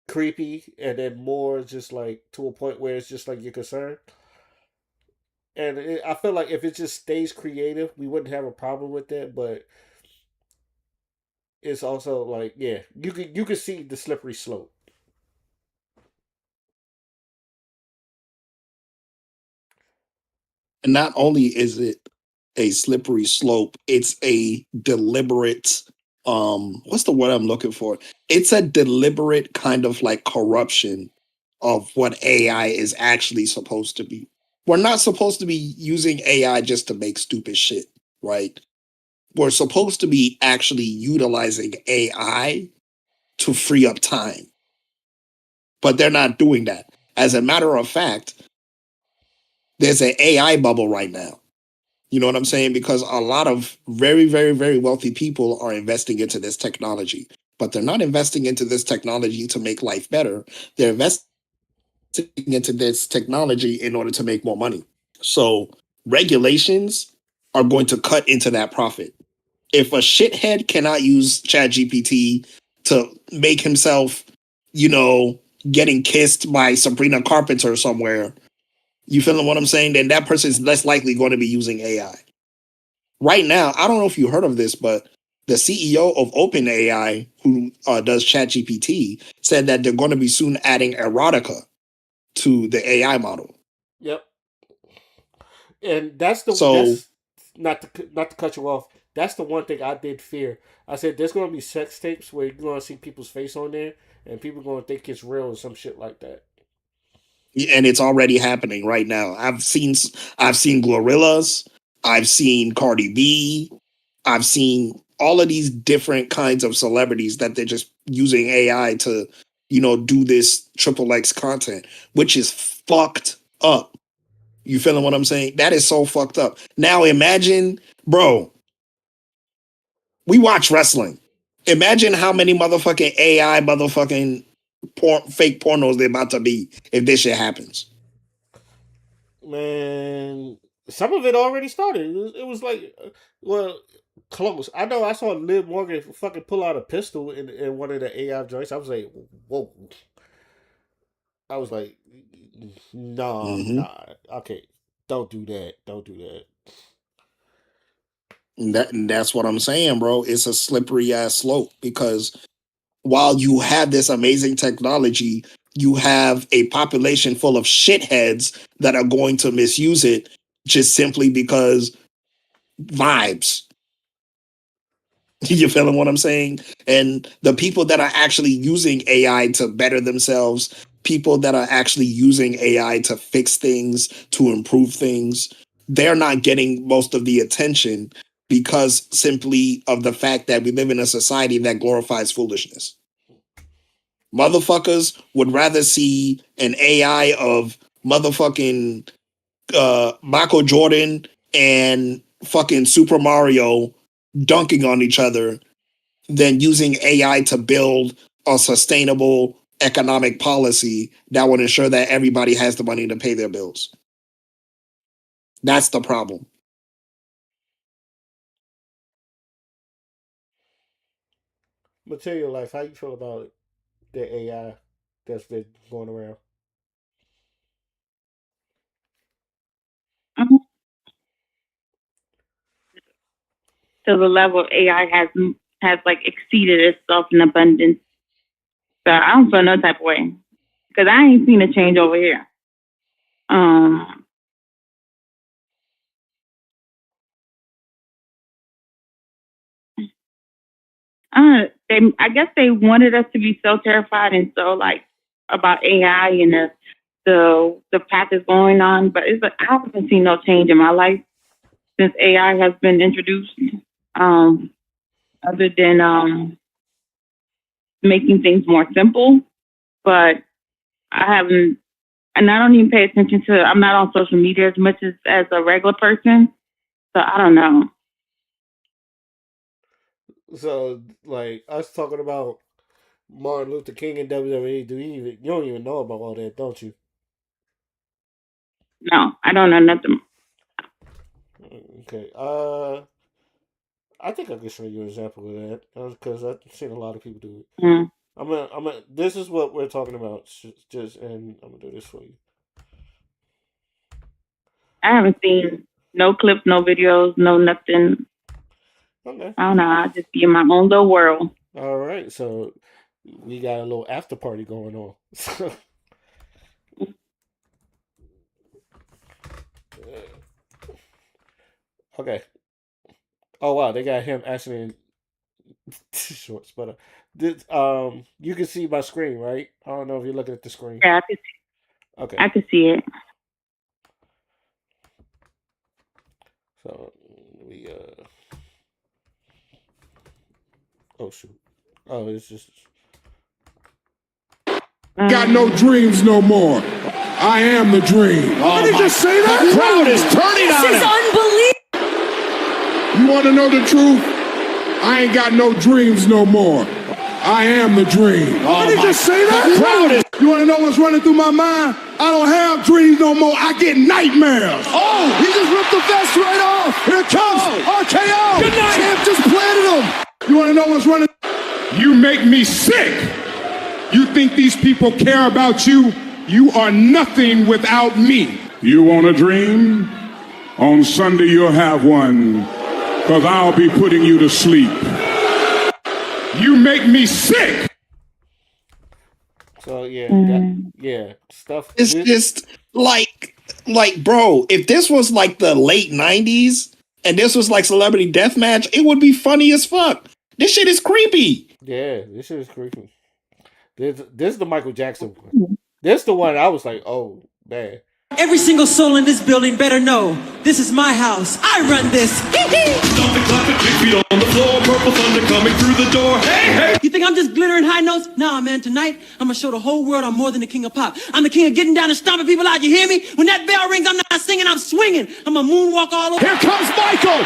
creepy, and then more just like to a point where it's just like you're concerned. And I feel like if it just stays creative, we wouldn't have a problem with that. But it's also like, yeah, you could see the slippery slope. And not only is it a slippery slope, it's a deliberate what's the word I'm looking for? It's a deliberate kind of like corruption of what AI is actually supposed to be. We're not supposed to be using AI just to make stupid shit, right? We're supposed to be actually utilizing AI to free up time, but they're not doing that. As a matter of fact, there's an AI bubble right now. You know what I'm saying? Because a lot of very, very, very wealthy people are investing into this technology, but they're not investing into this technology to make life better. They're investing into this technology in order to make more money. So regulations are going to cut into that profit. If a shithead cannot use ChatGPT to make himself, you know, getting kissed by Sabrina Carpenter somewhere, you feeling what I'm saying? Then that person is less likely going to be using AI. Right now, I don't know if you heard of this, but the CEO of OpenAI, who does ChatGPT, said that they're going to be soon adding erotica to the AI model. Yep, and that's the So that's not to cut you off. That's the one thing I did fear. I said there's gonna be sex tapes where you're gonna see people's face on there, and people gonna think it's real or some shit like that. And it's already happening right now. I've seen Glorilla's, I've seen Cardi B, I've seen all of these different kinds of celebrities that they're just using AI to, do this triple X content, which is fucked up. You feeling what I'm saying? That is so fucked up. Now imagine, bro, we watch wrestling. Imagine how many motherfucking AI motherfucking fake pornos they're about to be if this shit happens. Man, some of it already started. It was like, well, close. I know I saw Liv Morgan fucking pull out a pistol in one of the AI joints. I was like, whoa. I was like, nah, Mm-hmm. nah. Okay, don't do that. Don't do that. That's what I'm saying, bro. It's a slippery ass slope because while you have this amazing technology, you have a population full of shitheads that are going to misuse it just simply because vibes. You feeling what I'm saying? And the people that are actually using AI to better themselves, people that are actually using AI to fix things, to improve things, they're not getting most of the attention because simply of the fact that we live in a society that glorifies foolishness. Motherfuckers would rather see an AI of motherfucking Michael Jordan and fucking Super Mario dunking on each other than using AI to build a sustainable economic policy that would ensure that everybody has the money to pay their bills. That's the problem. Material life. How you feel about the AI that's been going around? To the level of AI has like exceeded itself in abundance. So I don't feel no type of way because I ain't seen a change over here. Um, I guess they wanted us to be so terrified and so like about AI and the path is going on, but it's like I haven't seen no change in my life since AI has been introduced. Um, other than making things more simple, but I haven't, and I don't even pay attention to. I'm not on social media as much as a regular person, so I don't know. So, like us talking about Martin Luther King and WWE, you don't even know about all that, don't you? No, I don't know nothing. Okay. I think I can show you an example of that because I've seen a lot of people do it. Mm. This is what we're talking about. Just, and I'm gonna do this for you. I haven't seen no clips, no videos, no nothing. Okay. I don't know. I just be in my own little world. All right. So we got a little after party going on. Okay. Oh wow, they got him actually in shorts, but you can see my screen, right? I don't know if you're looking at the screen. Yeah, Okay. I could see it. So we oh shoot. Oh, it's just Got no dreams no more. I am the dream. Oh, did you say that? The crowd is turning on him. You want to know the truth? I ain't got no dreams no more. I am the dream. Oh, did you say that? The crowd is. You want to know what's running through my mind? I don't have dreams no more. I get nightmares. Oh, He just ripped the vest right off. Here it comes. RKO. Good night. Champ just planted him. You want to know what's running? You make me sick. You think these people care about you? You are nothing without me. You want a dream? On Sunday you'll have one, because I'll be putting you to sleep. You make me sick. so yeah, Mm. yeah, stuff. It's just like, bro, if this was like the late 90s and this was like Celebrity Deathmatch, it would be funny as fuck. This shit is creepy. Yeah, this shit is creepy. This is the Michael Jackson one. This the one I was like, oh man. Every single soul in this building better know this is my house. I run this. Stomping, clapping, 2 feet on the floor, purple thunder coming through the door. Hey, hey! You think I'm just glittering high notes? Nah, man, tonight I'm gonna show the whole world I'm more than the king of pop. I'm the king of getting down and stomping people out, you hear me? When that bell rings, I'm not singing, I'm swinging. I'm a moonwalk all over. Here comes Michael.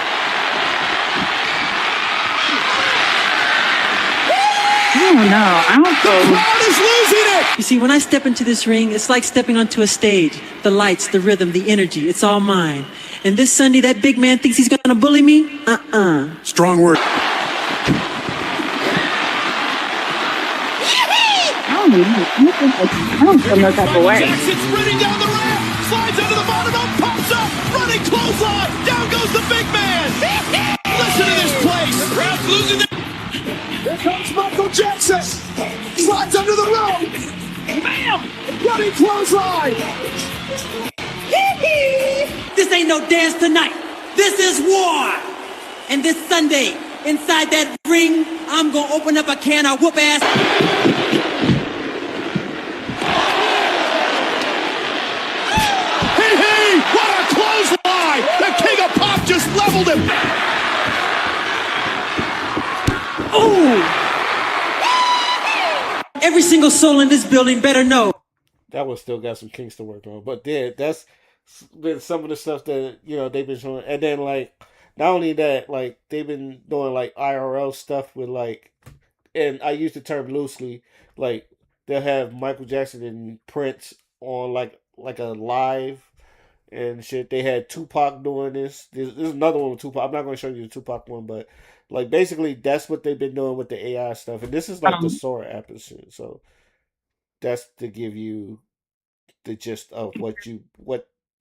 I don't know. I don't feel. Crowd is losing it. You see, when I step into this ring, it's like stepping onto a stage. The lights, the rhythm, the energy, it's all mine. And this Sunday, that big man thinks he's gonna bully me? Strong word. I don't know. I don't feel no type of way. Jackson sprinting down the ramp, slides under the bottom rope, pops up, running clothesline, down goes the big man. Listen to this place. The crowd's losing their... Here comes Michael Jackson. Slides under the rope. Bam! Running clothesline. This ain't no dance tonight. This is war. And this Sunday, inside that ring, I'm gonna open up a can of whoop ass. Hey, what a clothesline! The king of pop just leveled him. Ooh! Every single soul in this building better know. That one still got some kinks to work on. But yeah, that's been some of the stuff that, they've been showing. And then like not only that, like they've been doing like IRL stuff with like, and I use the term loosely, like they'll have Michael Jackson and Prince on like a live and shit. They had Tupac doing this. There's another one with Tupac. I'm not going to show you the Tupac one, but like basically that's what they've been doing with the AI stuff. And this is like the Sora app and shit. So that's to give you the gist of what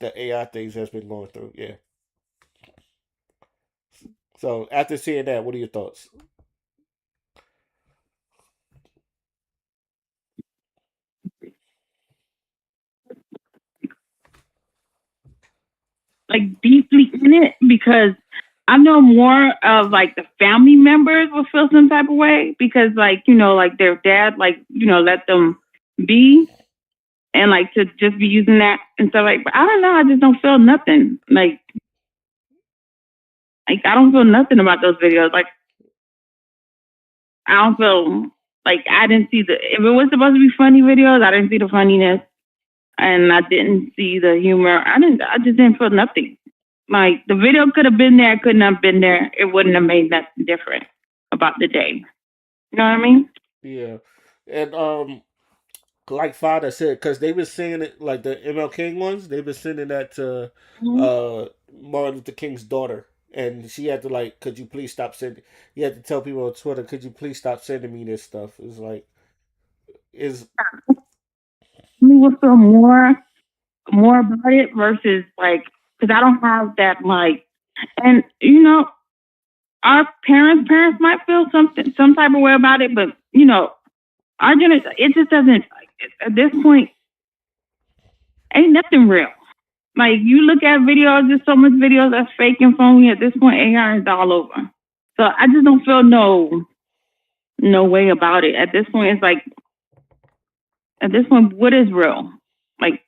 the AI things has been going through. Yeah. So after seeing that, what are your thoughts? Like deeply in it because I know more of like the family members will feel some type of way because like, like their dad, like, let them be and like to just be using that and stuff like, but I don't know. I just don't feel nothing. Like I don't feel nothing about those videos. Like, I don't feel like I didn't see if it was supposed to be funny videos, I didn't see the funniness and I didn't see the humor. I just didn't feel nothing. Like the video could have been there, couldn't have been there. It wouldn't have made nothing different about the day. You know what I mean? Yeah. And like Father said, because they've been singing it like the ML King ones, they've been sending that to Martin Luther King's daughter. And she had to like, could you please stop sending? You had to tell people on Twitter, could you please stop sending me this stuff? It's like, We will feel more about it versus like, because I don't have that like, and our parents might feel some type of way about it, but our generation, it just doesn't. At this point, ain't nothing real. Like you look at videos, there's so much videos that's fake and phony. At this point, AI is all over. So I just don't feel no way about it. At this point, it's like, at this point, what is real? Like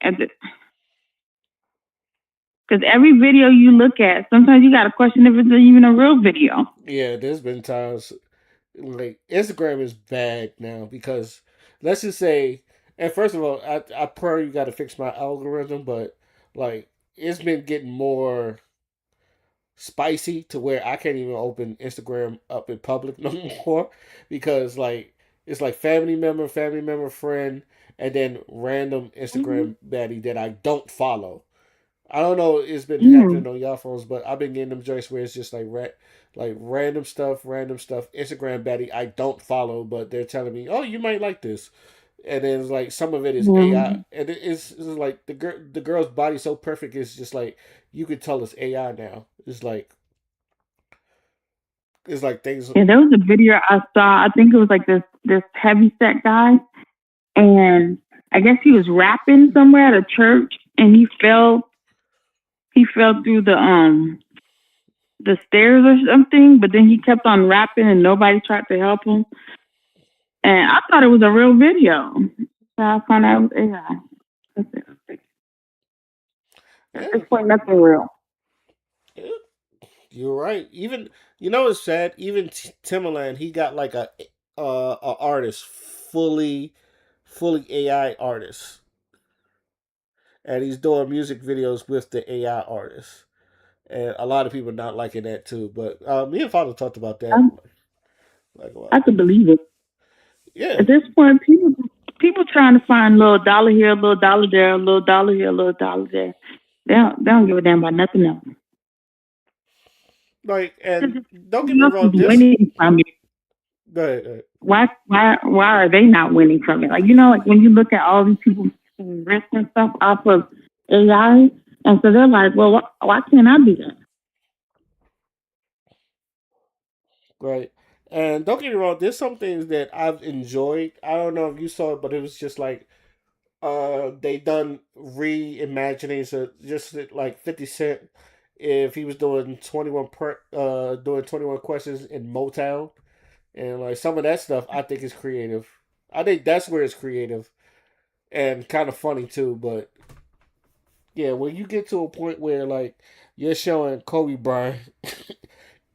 because every video you look at, sometimes you got to question if it's even a real video. Yeah, there's been times like Instagram is bad now because let's just say, and first of all, I probably got to fix my algorithm, but like it's been getting more spicy to where I can't even open Instagram up in public no more because like it's like family member, friend, and then random Instagram baddie that I don't follow. I don't know. It's been happening on y'all phones, but I've been getting them joints where it's just like random stuff. Instagram baddie I don't follow, but they're telling me, "Oh, you might like this," and then it's like some of it is AI, and it's like the girl's body so perfect. It's just like you could tell it's AI now. It's like things. Yeah, there was a video I saw. I think it was like this heavy set guy, and I guess he was rapping somewhere at a church, and he fell through the the stairs or something, but then he kept on rapping and nobody tried to help him. And I thought it was a real video. So I found out it was AI. That's it. At this point, nothing real. Yeah, you're right. Even it's sad. Even Timbaland, he got like a artist fully AI artist, and he's doing music videos with the AI artist. And a lot of people not liking that too. But me and Father talked about that like a while I ago. could believe it. Yeah, At this point, people trying to find a little dollar here, a little dollar there, a little dollar here, a little dollar there. They don't give a damn about nothing else. like, and don't get Who me else is wrong. This, winning from it? go ahead. Go ahead. Why are they not winning from it? Like like when you look at all these people risk and stuff off of AI, and so they're like, well, why can't I do that? Right. And don't get me wrong. There's some things that I've enjoyed. I don't know if you saw it, but it was just like they done reimagining. So just like 50 Cent, if he was doing 21 questions in Motown, and like some of that stuff I think is creative. I think that's where it's creative and kind of funny too. But yeah, when you get to a point where like you're showing Kobe Bryant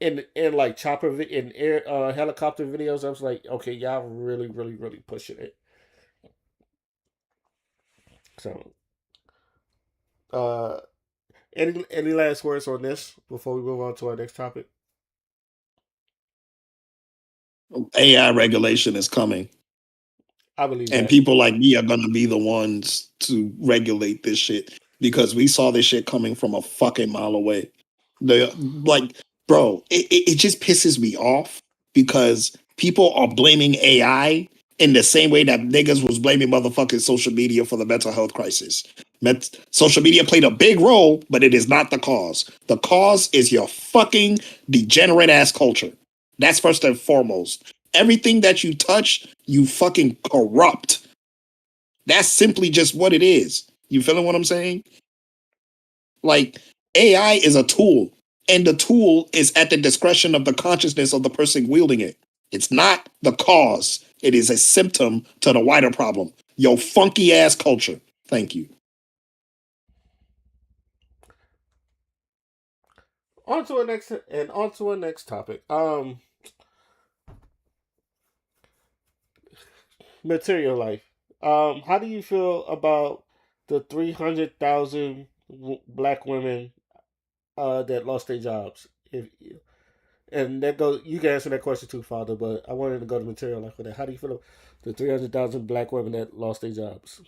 in like in air helicopter videos, I was like, okay, y'all really pushing it. So uh any last words on this before we move on to our next topic? AI regulation is coming. I believe And that. people like me are gonna be the ones to regulate this shit because we saw this shit coming from a fucking mile away. The like, bro, it just pisses me off because people are blaming AI in the same way that niggas was blaming motherfucking social media for the mental health crisis. Social media played a big role, but it is not the cause. The cause is your fucking degenerate ass culture. That's first and foremost. Everything that you touch, you fucking corrupt. That's simply just what it is. You feeling what I'm saying? Like, AI is a tool, and the tool is at the discretion of the consciousness of the person wielding it. It's not the cause, it is a symptom to the wider problem. Yo, funky ass culture. Thank you. On to our next topic. Material life. How do you feel about the 300,000 black women that lost their jobs? If and that goes, you can answer that question too, Father. But I wanted to go to material life for that. How do you feel about the 300,000 black women that lost their jobs?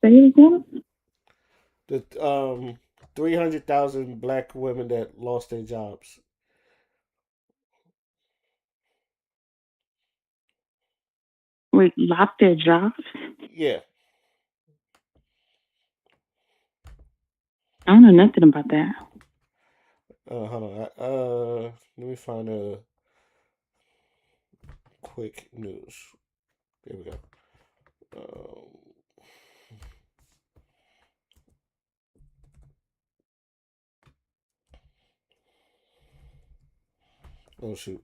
Say it again. The 300,000 black women that lost their jobs. Wait, lost their jobs? Yeah. I don't know nothing about that. Hold on. Let me find a quick news. There we go. Oh shoot.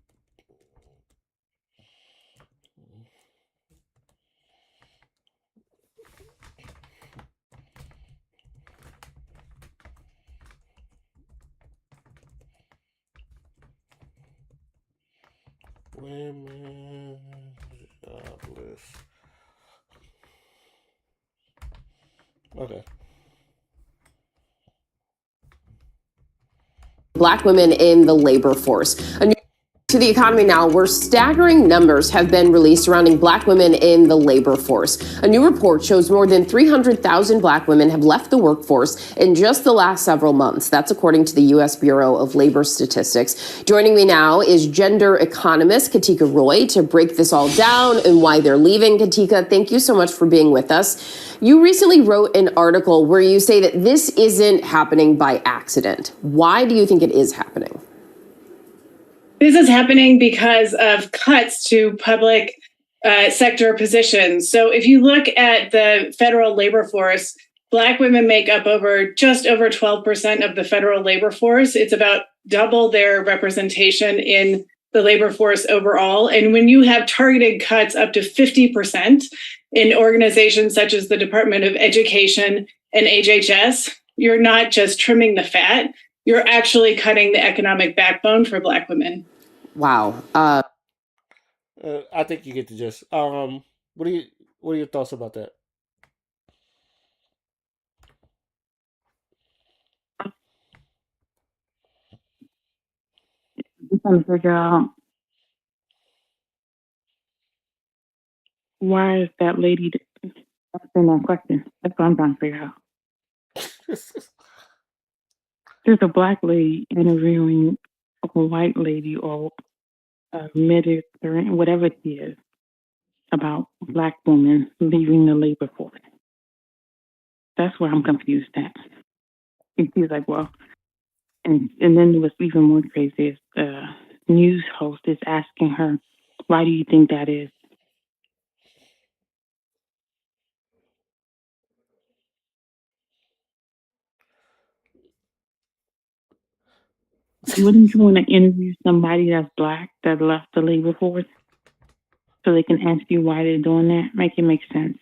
Women jobless. Okay. Black women in the labor force. To the economy now, where staggering numbers have been released surrounding black women in the labor force. A new report shows more than 300,000 black women have left the workforce in just the last several months. That's according to the U.S. Bureau of Labor Statistics. Joining me now is gender economist Katika Roy to break this all down and why they're leaving. Katika, thank you so much for being with us. You recently wrote an article where you say that this isn't happening by accident. Why do you think it is happening? This is happening because of cuts to public sector positions. So if you look at the federal labor force, Black women make up just over 12% of the federal labor force. It's about double their representation in the labor force overall. And when you have targeted cuts up to 50% in organizations such as the Department of Education and HHS, you're not just trimming the fat, you're actually cutting the economic backbone for Black women. Wow. I think you get the gist. What are your thoughts about that? I'm trying to figure out why is that lady asking that question. That's what I'm trying to figure out. There's a Black lady interviewing a white lady or a Mediterranean, whatever she is, about Black women leaving the labor force. That's where I'm confused at. And she's like, well, and then what's even more crazy is the news host is asking her, why do you think that is? Wouldn't you want to interview somebody that's Black that left the labor force so they can ask you why they're doing that? Make it make sense.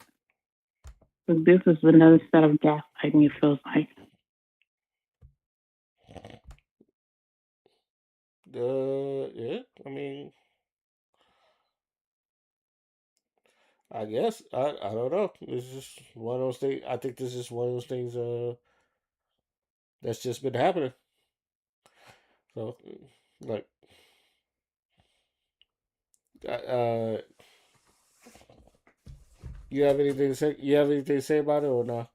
So this is another set of gaslighting, it feels like. Yeah. I mean, I guess I don't know. It's just one of those things. I think this is one of those things. That's just been happening. So, like, uh, you have anything to say? You have anything to say about it or not?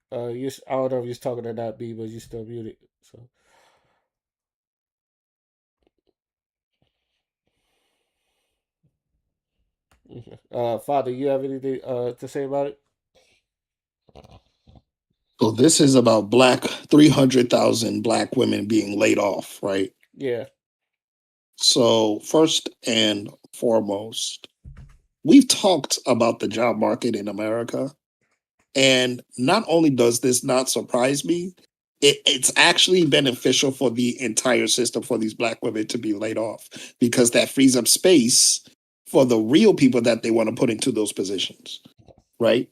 I don't know if you're talking to that B, but you still muted. So, Father, you have anything to say about it? So this is about 300,000 Black women being laid off, right? Yeah. So first and foremost, we've talked about the job market in America. And not only does this not surprise me, it's actually beneficial for the entire system for these Black women to be laid off because that frees up space for the real people that they want to put into those positions, right?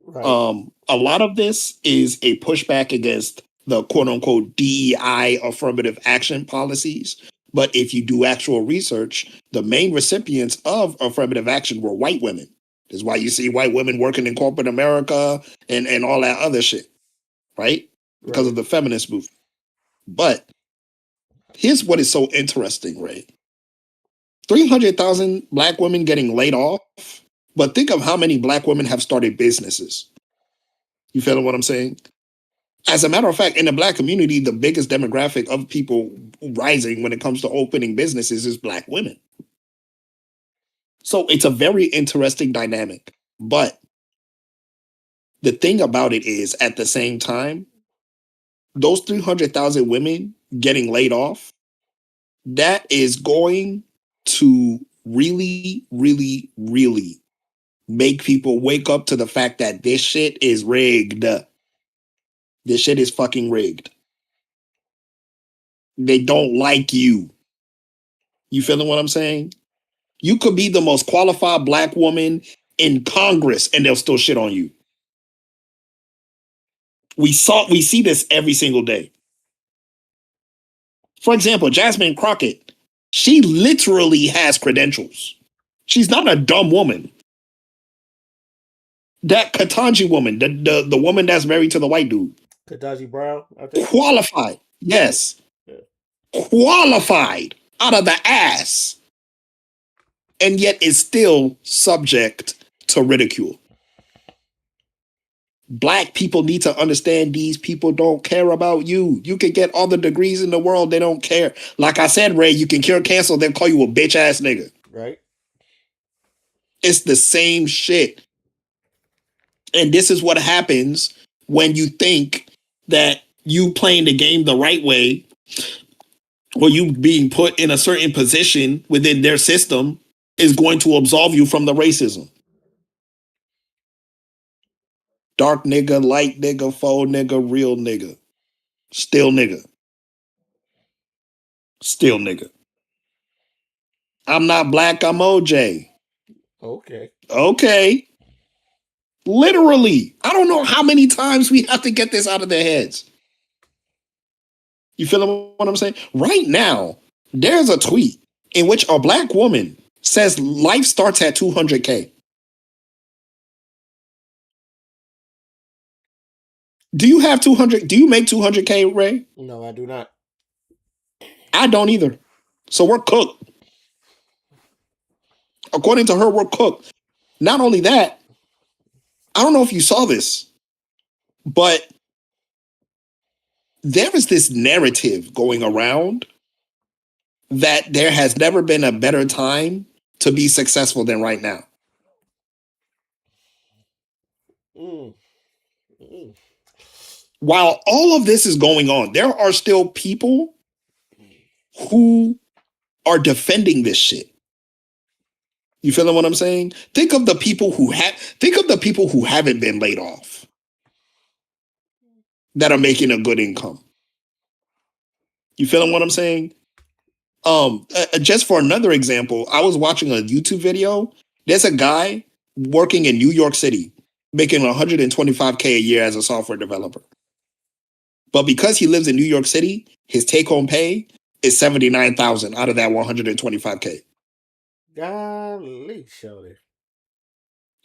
Right. A lot of this is a pushback against the quote unquote DEI affirmative action policies. But if you do actual research, the main recipients of affirmative action were white women. That's why you see white women working in corporate America and all that other shit, right? Because Right. of the feminist movement. But here's what is so interesting, Ray. 300,000 Black women getting laid off, but think of how many Black women have started businesses. You feeling what I'm saying? As a matter of fact, in the Black community, the biggest demographic of people rising when it comes to opening businesses is Black women. So it's a very interesting dynamic. But the thing about it is, at the same time, those 300,000 women getting laid off, that is going to really, really, really make people wake up to the fact that this shit is rigged. This shit is fucking rigged. They don't like you. You feeling what I'm saying? You could be the most qualified Black woman in Congress and they'll still shit on you. We see this every single day. For example, Jasmine Crockett, she literally has credentials. She's not a dumb woman. That Katanji woman, the woman that's married to the white dude, Kadaji Brown, I think. qualified. Yes. Yeah. Qualified out of the ass. And yet is still subject to ridicule. Black people need to understand these people don't care about you. You can get all the degrees in the world, they don't care. Like I said, Ray, you can cure cancer, they'll call you a bitch ass nigga. Right. It's the same shit. And this is what happens when you think that you playing the game the right way or you being put in a certain position within their system is going to absolve you from the racism. Dark nigga, light nigga, faux nigga, real nigga. Still nigga. Still nigga. I'm not black, I'm OJ. Okay. Okay. Literally. I don't know how many times we have to get this out of their heads. You feel what I'm saying? Right now, there's a tweet in which a black woman says life starts at 200K. Do you have 200? Do you make 200K, Ray? No, I do not. I don't either. So we're cooked. According to her, we're cooked. Not only that, I don't know if you saw this, but there is this narrative going around that there has never been a better time to be successful than right now. Mm. Mm. While all of this is going on, there are still people who are defending this shit. You feeling what I'm saying? Think of the people who haven't been laid off that are making a good income. You feeling what I'm saying? Just for another example, I was watching a YouTube video. There's a guy working in New York City making 125K a year as a software developer. But because he lives in New York City, his take-home pay is 79,000 out of that 125K. Golly, Shorty.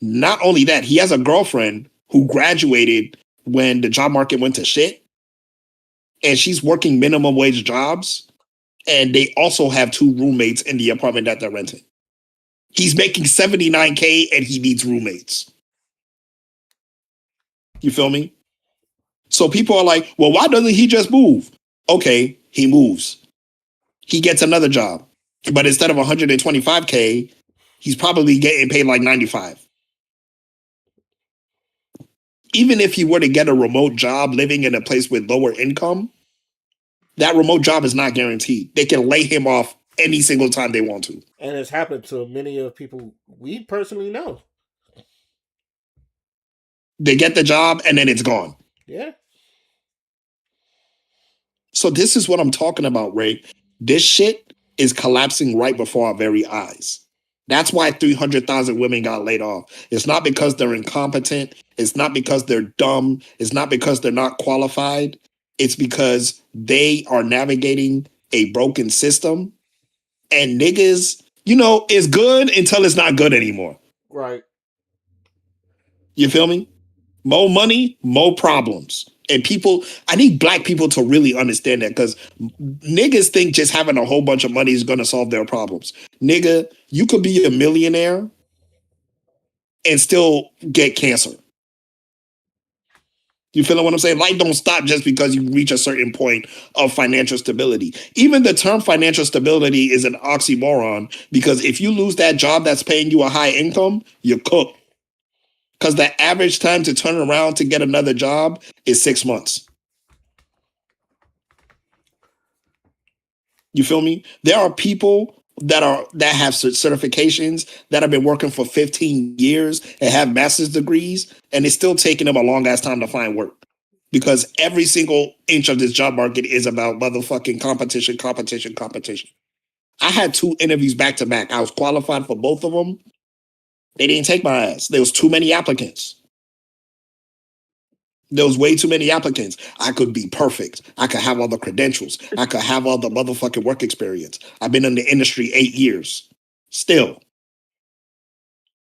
Not only that, he has a girlfriend who graduated when the job market went to shit, and she's working minimum wage jobs, and they also have 2 roommates in the apartment that they're renting. He's making 79K and he needs roommates. You feel me? So people are like, well, why doesn't he just move? Okay, he moves. He gets another job. But instead of 125K, he's probably getting paid like 95. Even if he were to get a remote job living in a place with lower income, that remote job is not guaranteed. They can lay him off any single time they want to. And it's happened to many of people we personally know. They get the job and then it's gone. Yeah. So this is what I'm talking about, Ray. This shit is collapsing right before our very eyes. That's why 300,000 women got laid off. It's not because they're incompetent. It's not because they're dumb. It's not because they're not qualified. It's because they are navigating a broken system. And niggas, it's good until it's not good anymore. Right. You feel me? More money, more problems. And I need black people to really understand that, because niggas think just having a whole bunch of money is going to solve their problems. Nigga, you could be a millionaire and still get cancer. You feeling what I'm saying? Life don't stop just because you reach a certain point of financial stability. Even the term financial stability is an oxymoron, because if you lose that job that's paying you a high income, you're cooked. Because the average time to turn around to get another job is 6 months. You feel me? There are people that have certifications that have been working for 15 years and have master's degrees, and it's still taking them a long ass time to find work. Because every single inch of this job market is about motherfucking competition, competition, competition. I had 2 interviews back to back. I was qualified for both of them. They didn't take my ass. There was too many applicants. There was way too many applicants. I could be perfect. I could have all the credentials. I could have all the motherfucking work experience. I've been in the industry 8 years. Still.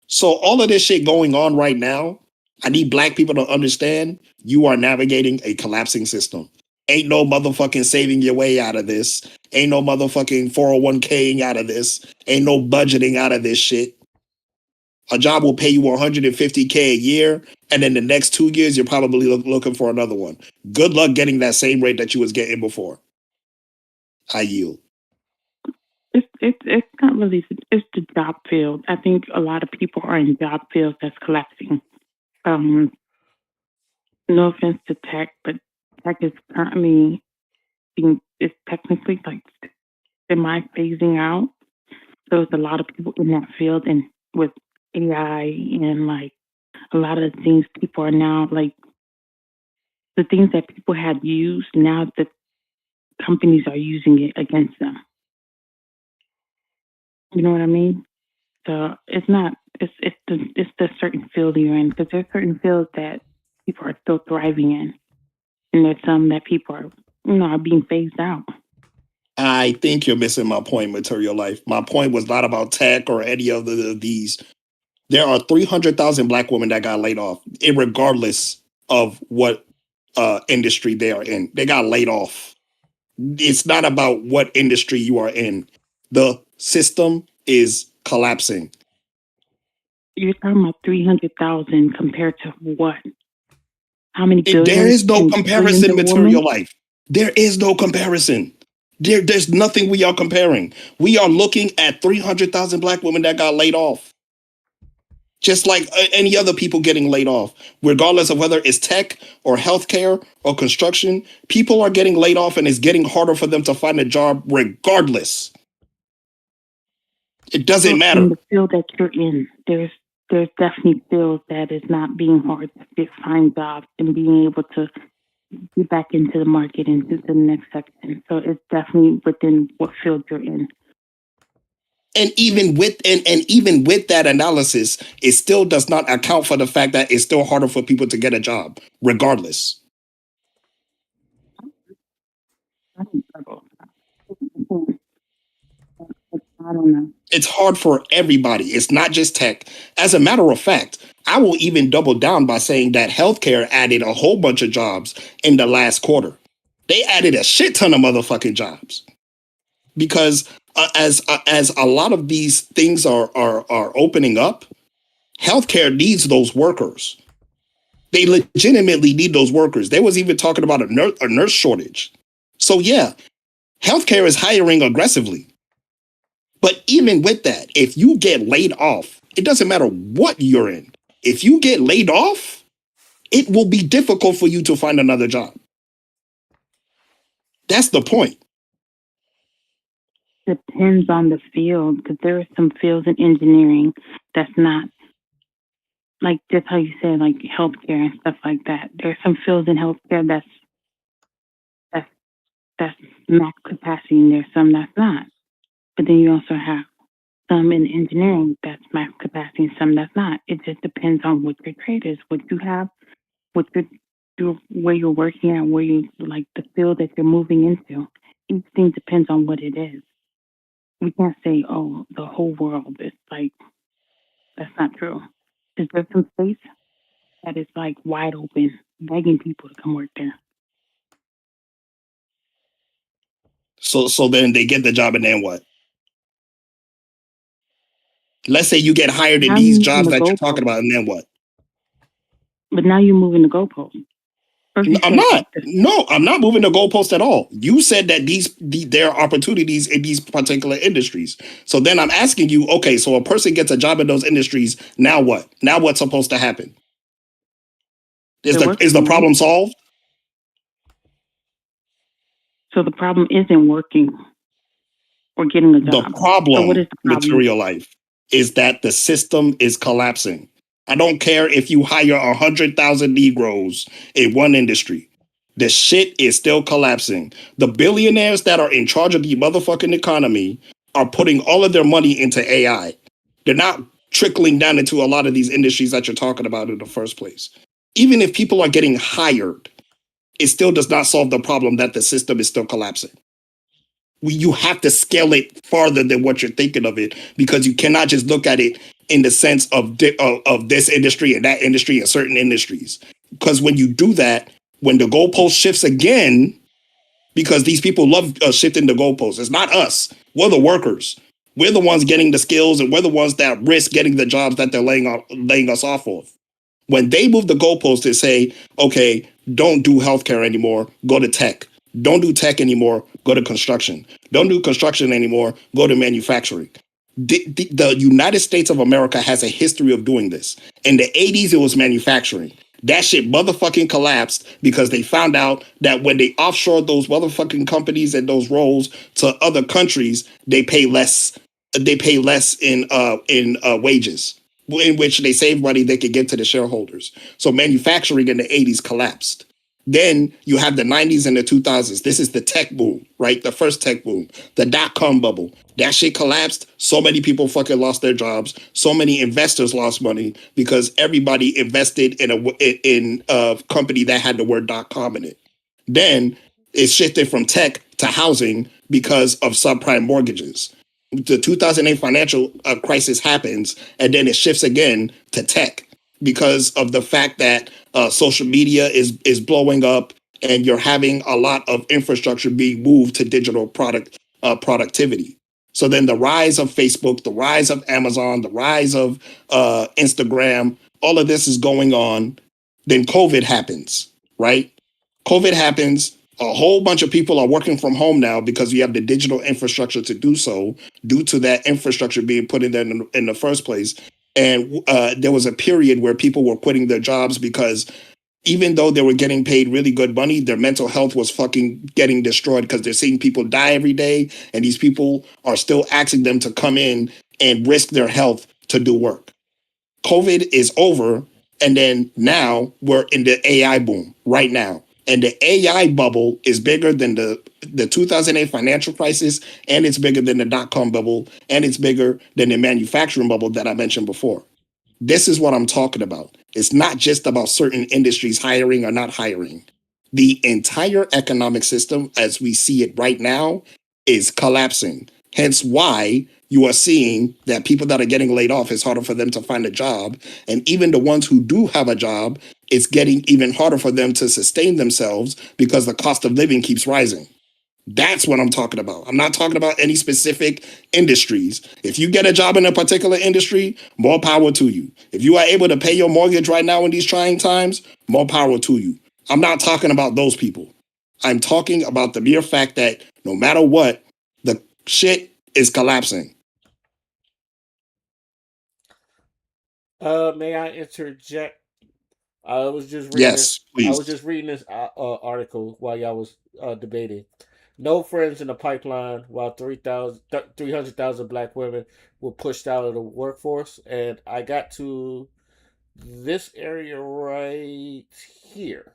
So all of this shit going on right now, I need black people to understand you are navigating a collapsing system. Ain't no motherfucking saving your way out of this. Ain't no motherfucking 401k out of this. Ain't no budgeting out of this shit. A job will pay you 150K a year, and then the next 2 years, you're probably looking for another one. Good luck getting that same rate that you was getting before. I yield. It's not really, it's the job field. I think a lot of people are in job fields that's collapsing. No offense to tech, but tech is currently it's technically like semi phasing out. So there's a lot of people in that field, and with AI and like a lot of the things people are now like the things that people had used, now the companies are using it against them. You know what I mean? So it's not it's the certain field you're in, because there's certain fields that people are still thriving in, and there's some that people are are being phased out. I think you're missing my point, Material Life. My point was not about tech or any other of these. There are 300,000 black women that got laid off, regardless of what industry they are in. They got laid off. It's not about what industry you are in. The system is collapsing. You're talking about 300,000 compared to what? How many There billions is no and billions comparison, of women? Material Life. There is no comparison. There's nothing we are comparing. We are looking at 300,000 black women that got laid off. Just like any other people getting laid off, regardless of whether it's tech or healthcare or construction, people are getting laid off, and it's getting harder for them to find a job regardless. It doesn't So matter. in the field that you're in, there's definitely fields that is not being hard to find jobs and being able to get back into the market and into the next section. So it's definitely within what field you're in. And even with even with that analysis, it still does not account for the fact that it's still harder for people to get a job, regardless. I don't know. It's hard for everybody. It's not just tech. As a matter of fact, I will even double down by saying that healthcare added a whole bunch of jobs in the last quarter. They added a shit ton of motherfucking jobs because as a lot of these things are opening up, healthcare needs those workers. They legitimately need those workers. They was even talking about a nurse shortage. So yeah, healthcare is hiring aggressively. But even with that, if you get laid off, it doesn't matter what you're in. If you get laid off, it will be difficult for you to find another job. That's the point. Depends on the field, because there are some fields in engineering that's not like just how you said, like healthcare and stuff like that. There are some fields in healthcare that's max capacity, and there's some that's not. But then you also have some in engineering that's max capacity and some that's not. It just depends on what your trade is, what you have, what where you're working at, where you like the field that you're moving into. Each thing depends on what it is. We can't say, oh, the whole world is like that's not true. Because there's some states that is like wide open, begging people to come work there. So then they get the job, and then what? Let's say you get hired in Now these you're moving jobs the that you're talking goalpost. about, and then what? But now you're moving the goalpost. I'm not. No, I'm not moving the goalpost at all. You said that there are opportunities in these particular industries. So then I'm asking you, okay, so a person gets a job in those industries. Now what? Now what's supposed to happen? Is the problem solved? So the problem isn't working or getting a job. The problem, so what is the problem? Material Life, is that the system is collapsing. I don't care if you hire 100,000 Negroes in one industry. The shit is still collapsing. The billionaires that are in charge of the motherfucking economy are putting all of their money into AI. They're not trickling down into a lot of these industries that you're talking about in the first place. Even if people are getting hired, it still does not solve the problem that the system is still collapsing. You have to scale it farther than what you're thinking of it, because you cannot just look at it in the sense of this industry and that industry and certain industries. Because when you do that, when the goalpost shifts again, because these people love shifting the goalposts. It's not us. We're the workers. We're the ones getting the skills, and we're the ones that risk getting the jobs that they're laying us off of. When they move the goalposts and say, okay, don't do healthcare anymore, go to tech. Don't do tech anymore, go to construction. Don't do construction anymore, go to manufacturing. The United States of America has a history of doing this. In the 80s, it was manufacturing. That shit motherfucking collapsed because they found out that when they offshore those motherfucking companies and those roles to other countries, they pay less. They pay less in wages, in which they save money they could give to the shareholders. So manufacturing in the 80s collapsed. Then you have the 90s and the 2000s. This is the tech boom, right? The first tech boom, the dot-com bubble. That shit collapsed. So many people fucking lost their jobs. So many investors lost money because everybody invested in a company that had the word .com in it. Then it shifted from tech to housing because of subprime mortgages. The 2008 financial crisis happens, and then it shifts again to tech because of the fact that social media is blowing up, and you're having a lot of infrastructure being moved to digital productivity. So then the rise of Facebook, the rise of Amazon, the rise of Instagram, all of this is going on. Then COVID happens, right? COVID happens. A whole bunch of people are working from home now because you have the digital infrastructure to do so, due to that infrastructure being put in there in the first place. And there was a period where people were quitting their jobs because even though they were getting paid really good money, their mental health was fucking getting destroyed because they're seeing people die every day. And these people are still asking them to come in and risk their health to do work. COVID is over. And then now we're in the AI boom right now. And the AI bubble is bigger than the 2008 financial crisis, and it's bigger than the dot-com bubble, and it's bigger than the manufacturing bubble that I mentioned before. This is what I'm talking about. It's not just about certain industries hiring or not hiring. The entire economic system, as we see it right now, is collapsing. Hence why you are seeing that people that are getting laid off, it's harder for them to find a job. And even the ones who do have a job, it's getting even harder for them to sustain themselves because the cost of living keeps rising. That's what I'm talking about. I'm not talking about any specific industries. If you get a job in a particular industry, more power to you. If you are able to pay your mortgage right now in these trying times, more power to you. I'm not talking about those people. I'm talking about the mere fact that no matter what, the shit is collapsing. May I interject? I was just reading this. Yes, I please. was just reading this article while y'all was debating. No friends in the pipeline while 300,000 black women were pushed out of the workforce. And I got to this area right here.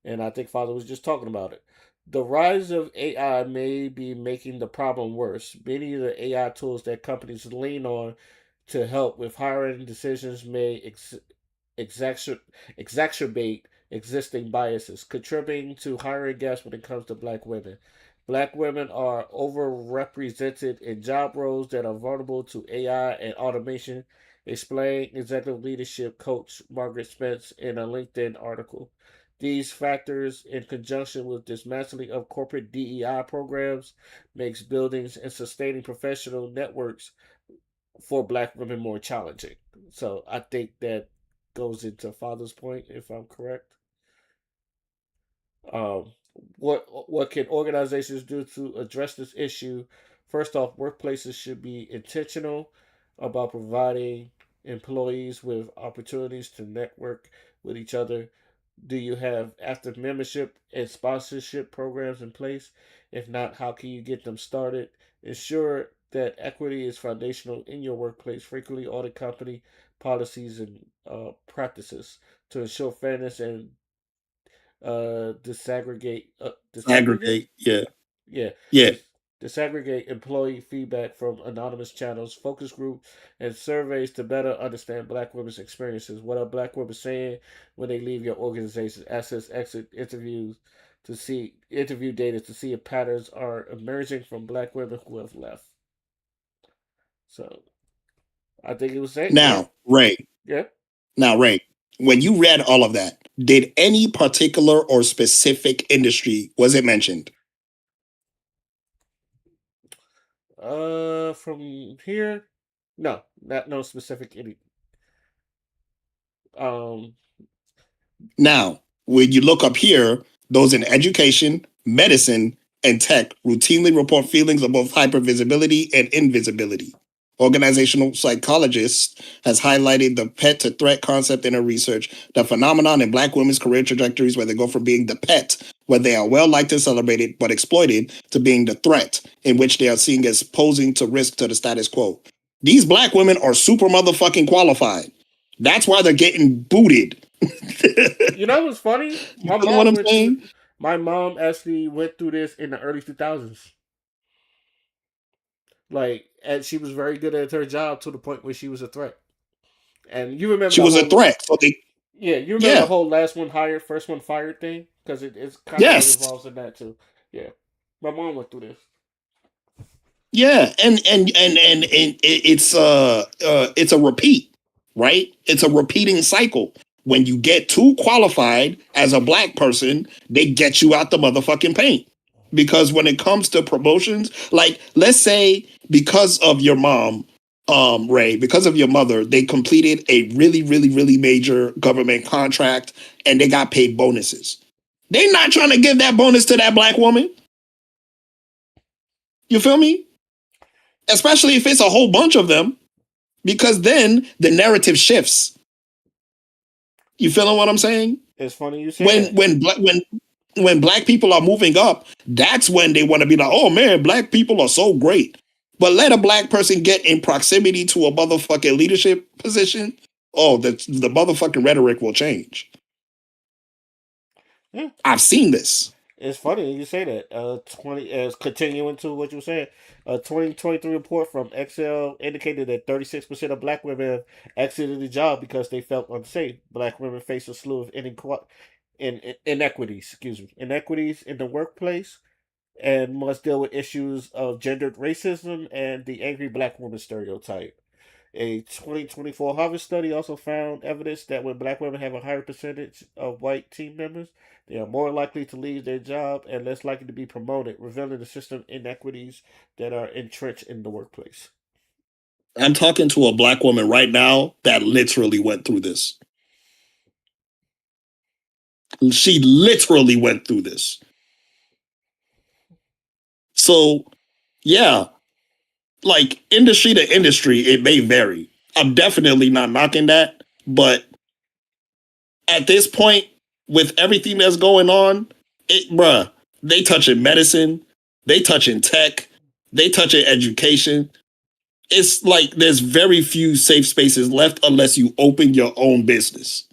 And I think Father was just talking about it. The rise of AI may be making the problem worse. Many of the AI tools that companies lean on to help with hiring decisions may exacerbate existing biases, contributing to hiring gaps when it comes to black women. Black women are overrepresented in job roles that are vulnerable to AI and automation, explained executive leadership coach Margaret Spence in a LinkedIn article. These factors, in conjunction with dismantling of corporate DEI programs, makes building and sustaining professional networks for black women more challenging. So I think that goes into Father's point, if I'm correct. Um, what can organizations do to address this issue? First off, workplaces should be intentional about providing employees with opportunities to network with each other. Do you have active membership and sponsorship programs in place? If not, how can you get them started? Ensure that equity is foundational in your workplace. Frequently audit company policies and practices to ensure fairness and disaggregate. Aggregate. Yeah. Yeah, Yeah. dis- disaggregate employee feedback from anonymous channels, focus group, and surveys to better understand Black women's experiences. What are Black women saying when they leave your organization? Access exit interviews to see interview data to see if patterns are emerging from Black women who have left. So I think it was saying, yeah, Now, Ray. yeah. Now, Ray, when you read all of that, did any particular or specific industry was it mentioned? From here, no, not no specific any. Um, Now, when you look up here, those in education, medicine, and tech routinely report feelings of both hypervisibility and invisibility. organizational psychologist, has highlighted the pet to threat concept in her research, the phenomenon in Black women's career trajectories where they go from being the pet, where they are well liked and celebrated but exploited, to being the threat, in which they are seen as posing to risk to the status quo. These Black women are super motherfucking qualified. That's why they're getting booted. You know what's funny? You know what I'm saying? My mom actually went through this in the early 2000s. Like, and she was very good at her job to the point where she was a threat. And you remember She the was a whole threat. So they, you remember the yeah, whole last one hired, first one fired thing because it's kind of yes, involves in that too. Yeah, my mom went through this. yeah, and it's a repeat, right? It's a repeating cycle. When you get too qualified as a Black person, they get you out the motherfucking paint. Because when it comes to promotions, like let's say because of your mom, Ray, because of your mother, they completed a really, really, really major government contract and they got paid bonuses. They're not trying to give that bonus to that Black woman. You feel me? Especially if it's a whole bunch of them, because then the narrative shifts. You feeling what I'm saying? It's funny you say When that. when Black people are moving up, that's when they want to be like, oh man, Black people are so great. But let a Black person get in proximity to a motherfucking leadership position, oh, the motherfucking rhetoric will change. Yeah. I've seen this. It's funny you say that. Continuing to what you were saying, a 2023 report from Excel indicated that 36% of Black women have exited the job because they felt unsafe. Black women face a slew of inequities. Inequities in the workplace, and must deal with issues of gendered racism and the angry Black woman stereotype. A 2024 Harvard study also found evidence that when Black women have a higher percentage of white team members, they are more likely to leave their job and less likely to be promoted, revealing the system inequities that are entrenched in the workplace. I'm talking to a Black woman right now that literally went through this. She literally went through this. So, yeah, like industry to industry, it may vary. I'm definitely not knocking that, but at this point, with everything that's going on, they touching medicine, they touching tech, they touching education. It's like there's very few safe spaces left unless you open your own business.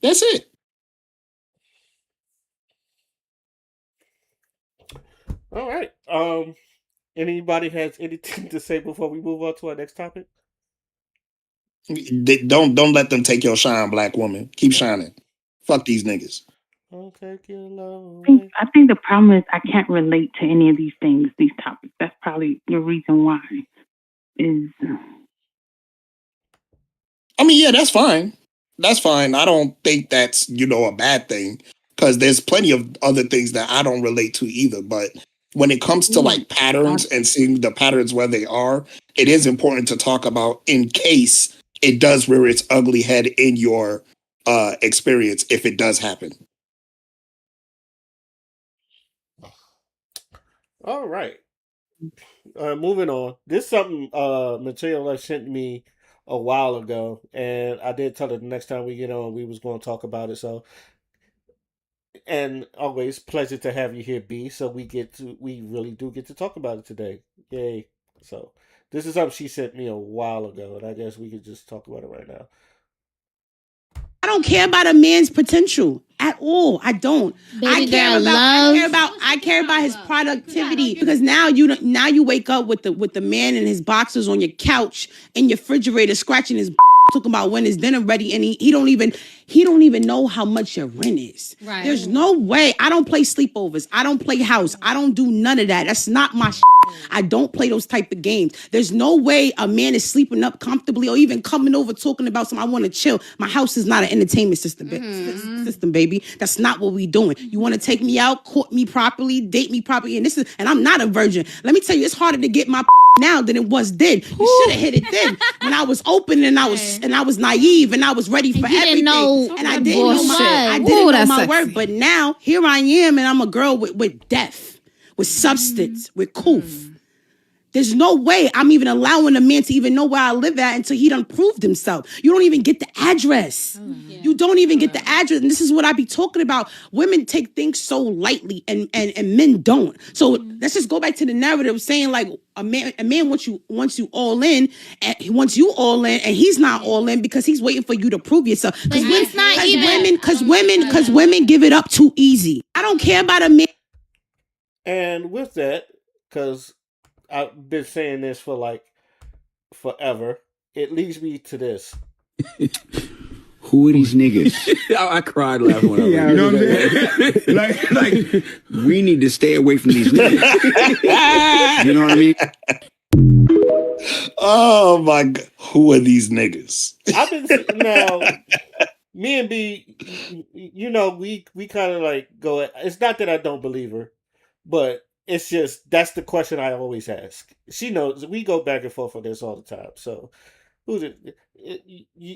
That's it. All right. Anybody has anything to say before we move on to our next topic? Don't let them take your shine, Black woman. Keep shining. Fuck these niggas. I'll take your love away. I think the problem is I can't relate to any of these things, these topics. That's probably the reason why. I mean, yeah, that's fine. That's fine. I don't think that's, a bad thing, because there's plenty of other things that I don't relate to either. But when it comes to like patterns and seeing the patterns where they are, it is important to talk about in case it does rear its ugly head in your experience, if it does happen. All right. Moving on. This is something material that sent me a while ago, and I did tell her the next time we get on, we was going to talk about it. So, and always pleasure to have you here, B. So we really do get to talk about it today. Yay! So this is something she sent me a while ago, and I guess we could just talk about it right now. I don't care about a man's potential at all. I don't. I care about his productivity, because now you wake up with the man in his boxers on your couch in your refrigerator scratching his talking about when his dinner ready, and he don't even know how much your rent is. Right. There's no way. I don't play sleepovers. I don't play house. I don't do none of that. That's not my I don't play those type of games. There's no way a man is sleeping up comfortably or even coming over talking about something. I want to chill. My house is not an entertainment system, baby. That's not what we doing. You want to take me out, court me properly, date me properly, and I'm not a virgin. Let me tell you, it's harder to get my now than it was then. You should have hit it then when I was open and I was naive and I was ready for everything. And I didn't know my worth. But now here I am, and I'm a girl with depth, with substance, with coof. There's no way I'm even allowing a man to even know where I live at until he done proved himself. You don't even get the address. You don't even get the address. And this is what I be talking about. Women take things so lightly and men don't. So let's just go back to the narrative saying like a man wants you all in, and he wants you all in, and he's not all in because he's waiting for you to prove yourself. Because women give it up too easy. I don't care about a man. And with that, because I've been saying this for like forever, it leads me to this. Who are these niggas? I cried laughing when I read. You know what I'm saying? like, we need to stay away from these niggas. You know what I mean? Oh my God. Who are these niggas? I've been now. Me and B, you know, we kind of like go. It's not that I don't believe her, but it's just that's the question I always ask. She knows we go back and forth on this all the time. So, who's it?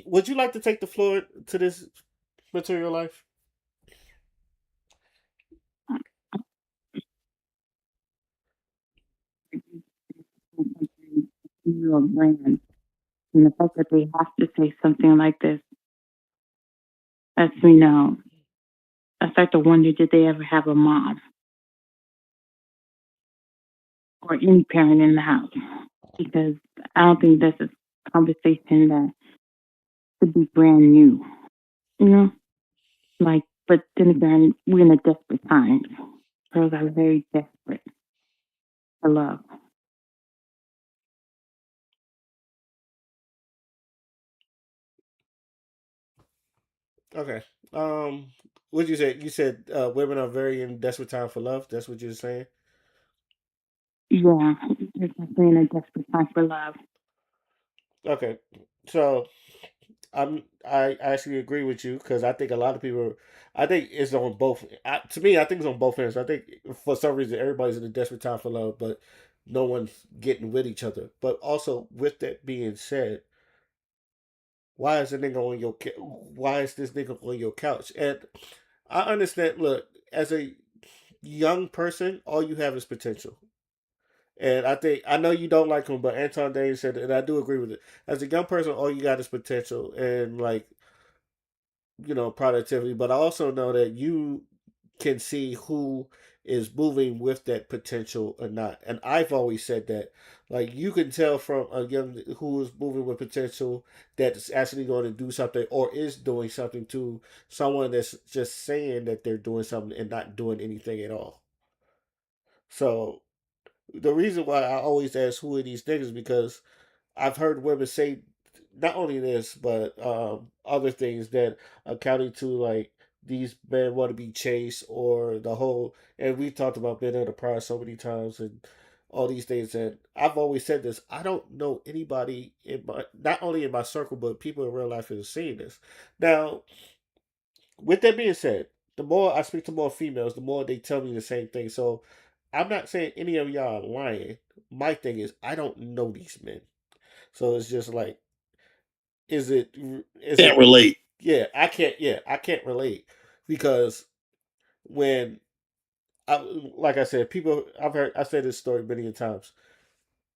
Would you like to take the floor to this material life? Your brand, and the fact that they have to say something like this lets me know. I start to wonder, did they ever have a mom or any parent in the house? Because I don't think this is a conversation that should be brand new. You know, like, but then again, we're in a desperate time. Girls are very desperate for love. Okay. What'd you say? You said women are very in desperate time for love. That's what you're saying. Yeah, they're definitely in a desperate time for love. Okay. So I actually agree with you because I think a lot of people. I think it's on both. To me, I think it's on both ends. I think for some reason everybody's in a desperate time for love, but no one's getting with each other. But also, with that being said, why is the nigga on your? Why is this nigga on your couch? And I understand. Look, as a young person, all you have is potential. And I think I know you don't like him, but Anton Dane said, and I do agree with it. As a young person, all you got is potential and like productivity. But I also know that you can see who is moving with that potential or not. And I've always said that, like you can tell from a young who is moving with potential that's actually going to do something or is doing something to someone that's just saying that they're doing something and not doing anything at all. So the reason why I always ask who are these niggas because I've heard women say not only this but other things that accounting to like these men want to be chased or the whole and we talked about men of the prize so many times and all these things and I've always said this I don't know anybody in my not only in my circle but people in real life who are seeing this now with that being said, the more I speak to more females, the more they tell me the same thing. So I'm not saying any of y'all are lying. My thing is I don't know these men. So it's just like, is Can't it relate. yeah, I can't relate. Because when I like I said, people I said this story many times.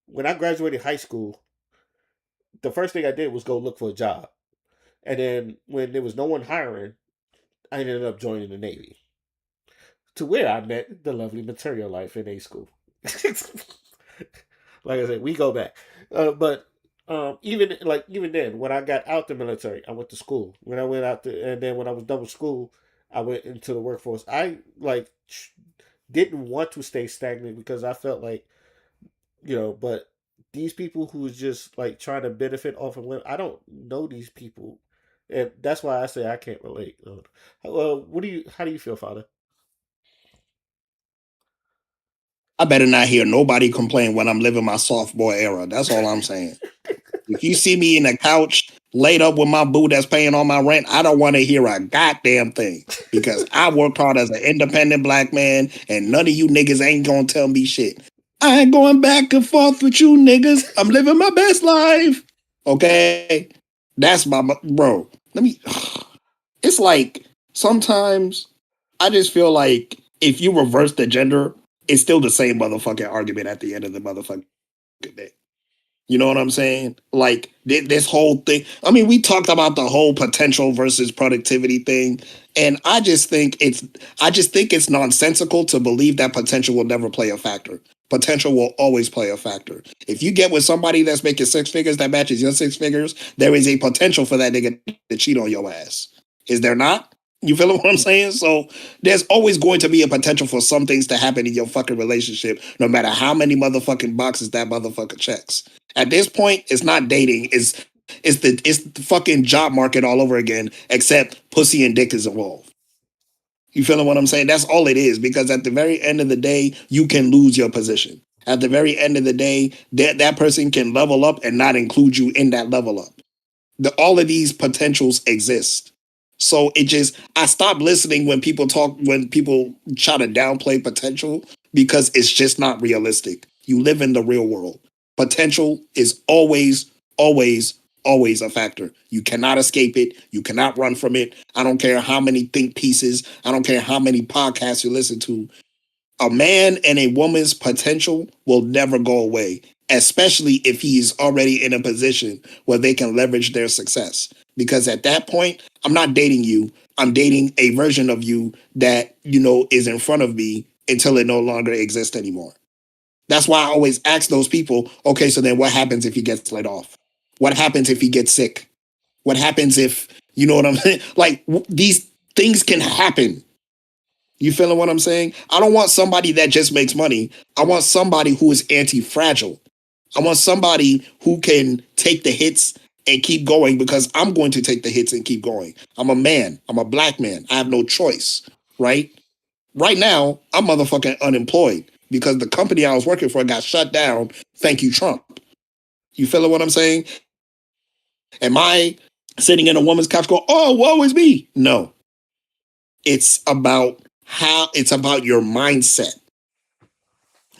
When I graduated high school, the first thing I did was go look for a job. And then when there was no one hiring, I ended up joining the Navy. To where I met the lovely material life in A school. Like I said, we go back. But even then, when I got out the military, I went to school. When I went out and then when I was done with school, I went into the workforce. I didn't want to stay stagnant because I felt like but these people who's just like trying to benefit off of women, I don't know these people, and that's why I say I can't relate. What do you? How do you feel, Father? I better not hear nobody complain when I'm living my soft boy era. That's all I'm saying. If you see me in a couch laid up with my boo that's paying all my rent, I don't want to hear a goddamn thing because I worked hard as an independent black man and none of you niggas ain't gonna tell me shit. I ain't going back and forth with you niggas. I'm living my best life. Okay? That's my, bro. Let me, it's like sometimes I just feel like if you reverse the gender, it's still the same motherfucking argument at the end of the motherfucker. day. You know what I'm saying? Like this whole thing. I mean, we talked about the whole potential versus productivity thing, and I just think it's nonsensical to believe that potential will never play a factor. Potential will always play a factor. If you get with somebody that's making six figures that matches your six figures, there is a potential for that nigga to cheat on your ass. Is there not? You feel what I'm saying? So there's always going to be a potential for some things to happen in your fucking relationship, no matter how many motherfucking boxes that motherfucker checks. At this point, it's not dating. It's the fucking job market all over again, except pussy and dick is involved. You feeling what I'm saying? That's all it is. Because at the very end of the day, you can lose your position. At the very end of the day, that person can level up and not include you in that level up. All of these potentials exist. So I stop listening when people try to downplay potential because it's just not realistic. You live in the real world. Potential is always, always, always a factor. You cannot escape it. You cannot run from it. I don't care how many think pieces. I don't care how many podcasts you listen to. A man and a woman's potential will never go away, especially if he is already in a position where they can leverage their success. Because at that point, I'm not dating you. I'm dating a version of you that, is in front of me until it no longer exists anymore. That's why I always ask those people, okay, so then what happens if he gets laid off? What happens if he gets sick? What happens if, you know what I'm saying? Like, these things can happen. You feeling what I'm saying? I don't want somebody that just makes money. I want somebody who is anti-fragile. I want somebody who can take the hits and keep going, because I'm going to take the hits and keep going. I'm a man. I'm a black man. I have no choice, right? Right now, I'm motherfucking unemployed because the company I was working for got shut down. Thank you, Trump. You feeling what I'm saying? Am I sitting in a woman's couch going, oh, woe is me? No. It's about your mindset.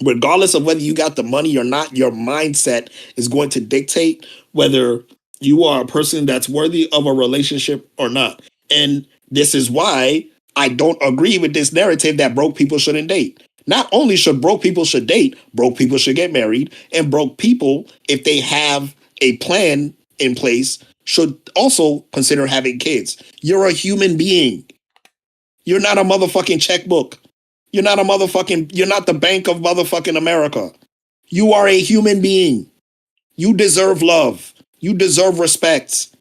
Regardless of whether you got the money or not, your mindset is going to dictate whether you are a person that's worthy of a relationship or not. And this is why I don't agree with this narrative that broke people shouldn't date. Not only should broke people should date, broke people should get married, and broke people, if they have a plan in place, should also consider having kids. You're a human being. You're not a motherfucking checkbook. You're not the Bank of motherfucking America. You are a human being. You deserve love. You deserve respect.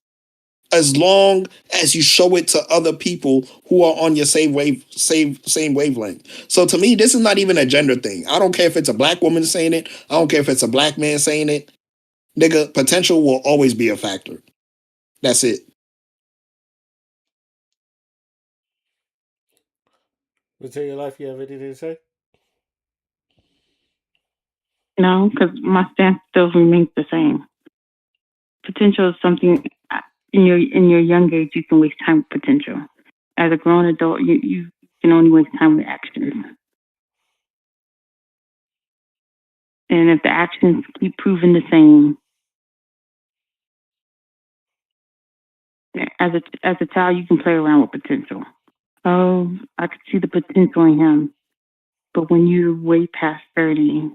As long as you show it to other people who are on your same wavelength. So to me, this is not even a gender thing. I don't care if it's a black woman saying it. I don't care if it's a black man saying it. Nigga, potential will always be a factor. That's it. Within your life, you have anything to say? No, because my stance still remains the same. Potential is something in your young age you can waste time with potential. As a grown adult, you can only waste time with actions. And if the actions keep proving the same, as a child, you can play around with potential. Oh, I could see the potential in him, but when you're way past 30,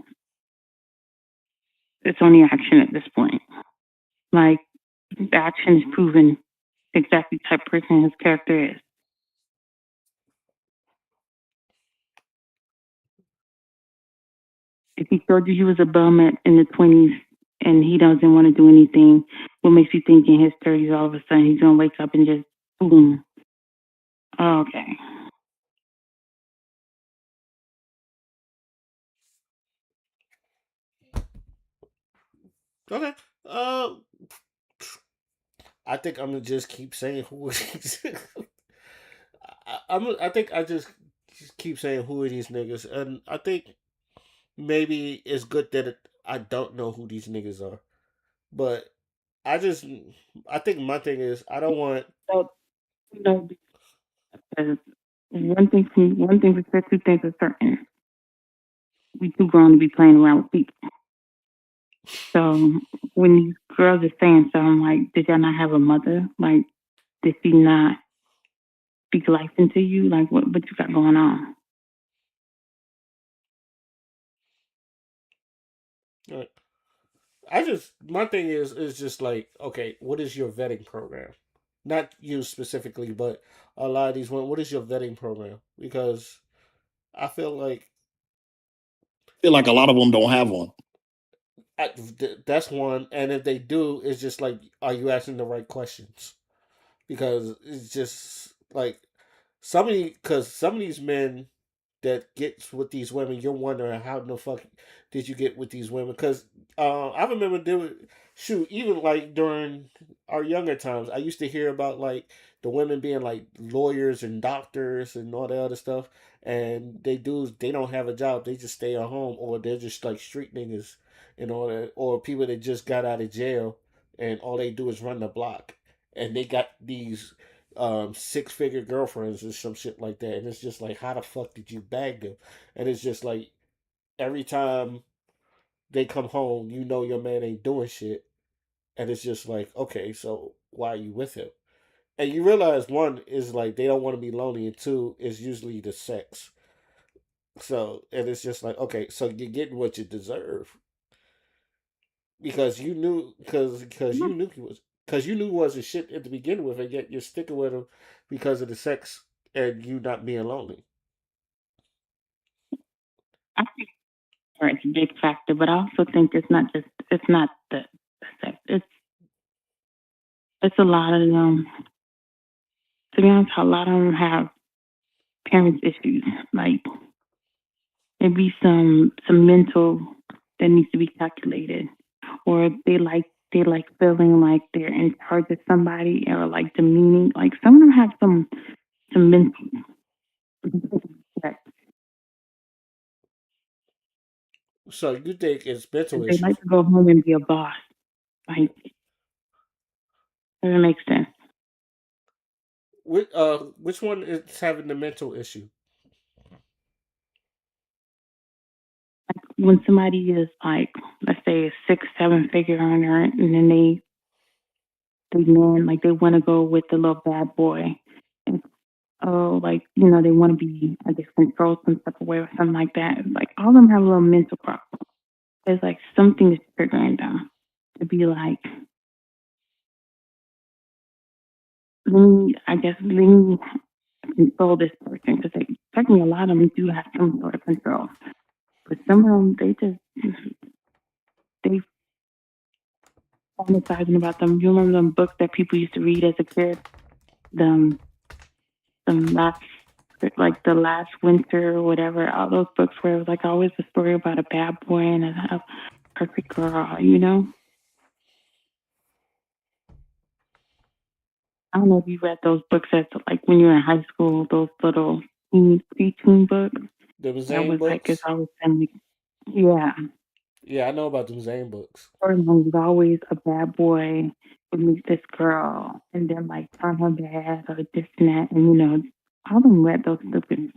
it's only action at this point. Like, the action is proven exactly the type of person his character is. If he told you he was a bum in the 20s and he doesn't want to do anything, what makes you think in his 30s all of a sudden he's going to wake up and just boom? Oh, okay. Okay. I think I'm gonna just keep saying who it is. I think I just keep saying who are these niggas, and I think maybe it's good that I don't know who these niggas are, but I just I think my thing is I don't want. So, because one thing for sure, two things are certain. We too grown to be playing around with people. So when these girls are saying something like, "Did y'all not have a mother? Like, did she not speak life into you? Like, what you got going on?" Right. My thing is just like, okay, what is your vetting program? Not you specifically, but a lot of these women. What is your vetting program? Because I feel like I feel like a lot of them don't have one. that's one, and if they do, it's just like, are you asking the right questions? Because it's just like because some of these men that gets with these women, you're wondering how the fuck did you get with these women? Because I remember shoot, even like during our younger times, I used to hear about like the women being like lawyers and doctors and all that other stuff, and they don't have a job, they just stay at home, or they're just like street niggas and all that, or people that just got out of jail and all they do is run the block, and they got these 6-figure girlfriends or some shit like that. And it's just like, how the fuck did you bag them? And it's just like every time they come home, you know your man ain't doing shit. And it's just like, okay, so why are you with him? And you realize one is like they don't want to be lonely, and two is usually the sex. So and it's just like, okay, so you're getting what you deserve because you knew because you knew he was because you knew he wasn't shit at the beginning with, and yet you're sticking with him because of the sex and you not being lonely. I think it's a big factor, but I also think it's not the sex. It's a lot of them. To be honest, a lot of them have parents issues. Like maybe some mental that needs to be calculated, or they like feeling like they're in charge of somebody, or like demeaning. Like some of them have some mental. So you think it's mental They like issues? to go home and be a boss. Like doesn't make sense. Which one is having the mental issue? When somebody is like, let's say, a 6, 7 figure earner, and then they man like they want to go with the little bad boy, and oh, like they want to be, I guess, controlled some type of way or something like that. It's like all of them have a little mental problem. It's like something is triggering them to be like, let me control this person, because certainly a lot of them do have some sort of control, but some of them they fantasizing about them. You remember them books that people used to read as a kid? Them last, like the last winter or whatever. All those books where it was like always a story about a bad boy and a perfect girl. I don't know if you read those books as like when you were in high school. Those little preteen books. The That Zane was like it's books? always been yeah. Yeah, I know about the Zane books. Or there's always a bad boy would meet this girl and then like turn her bad or this and that, and all of them read those stupid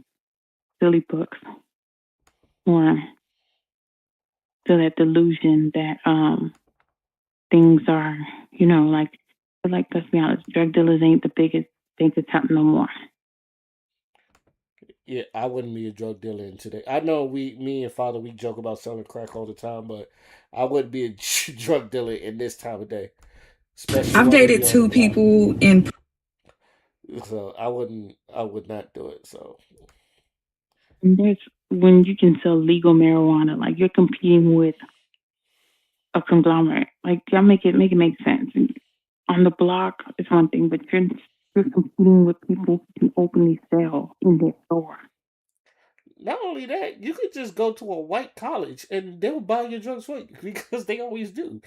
silly books or to that delusion that things are like let's be honest, drug dealers ain't the biggest thing to top no more. Yeah, I wouldn't be a drug dealer in today. I know me and father, we joke about selling crack all the time, but I wouldn't be a drug dealer in this time of day, especially I've while they dated be on the two block. people in So I would not do it. So And there's when you can sell legal marijuana, like you're competing with a conglomerate. Like y'all make it make sense. And on the block is one thing, but you're competing with people who can openly sell in their store. not only that, you could just go to a white college and they'll buy your drugs for you because they always do.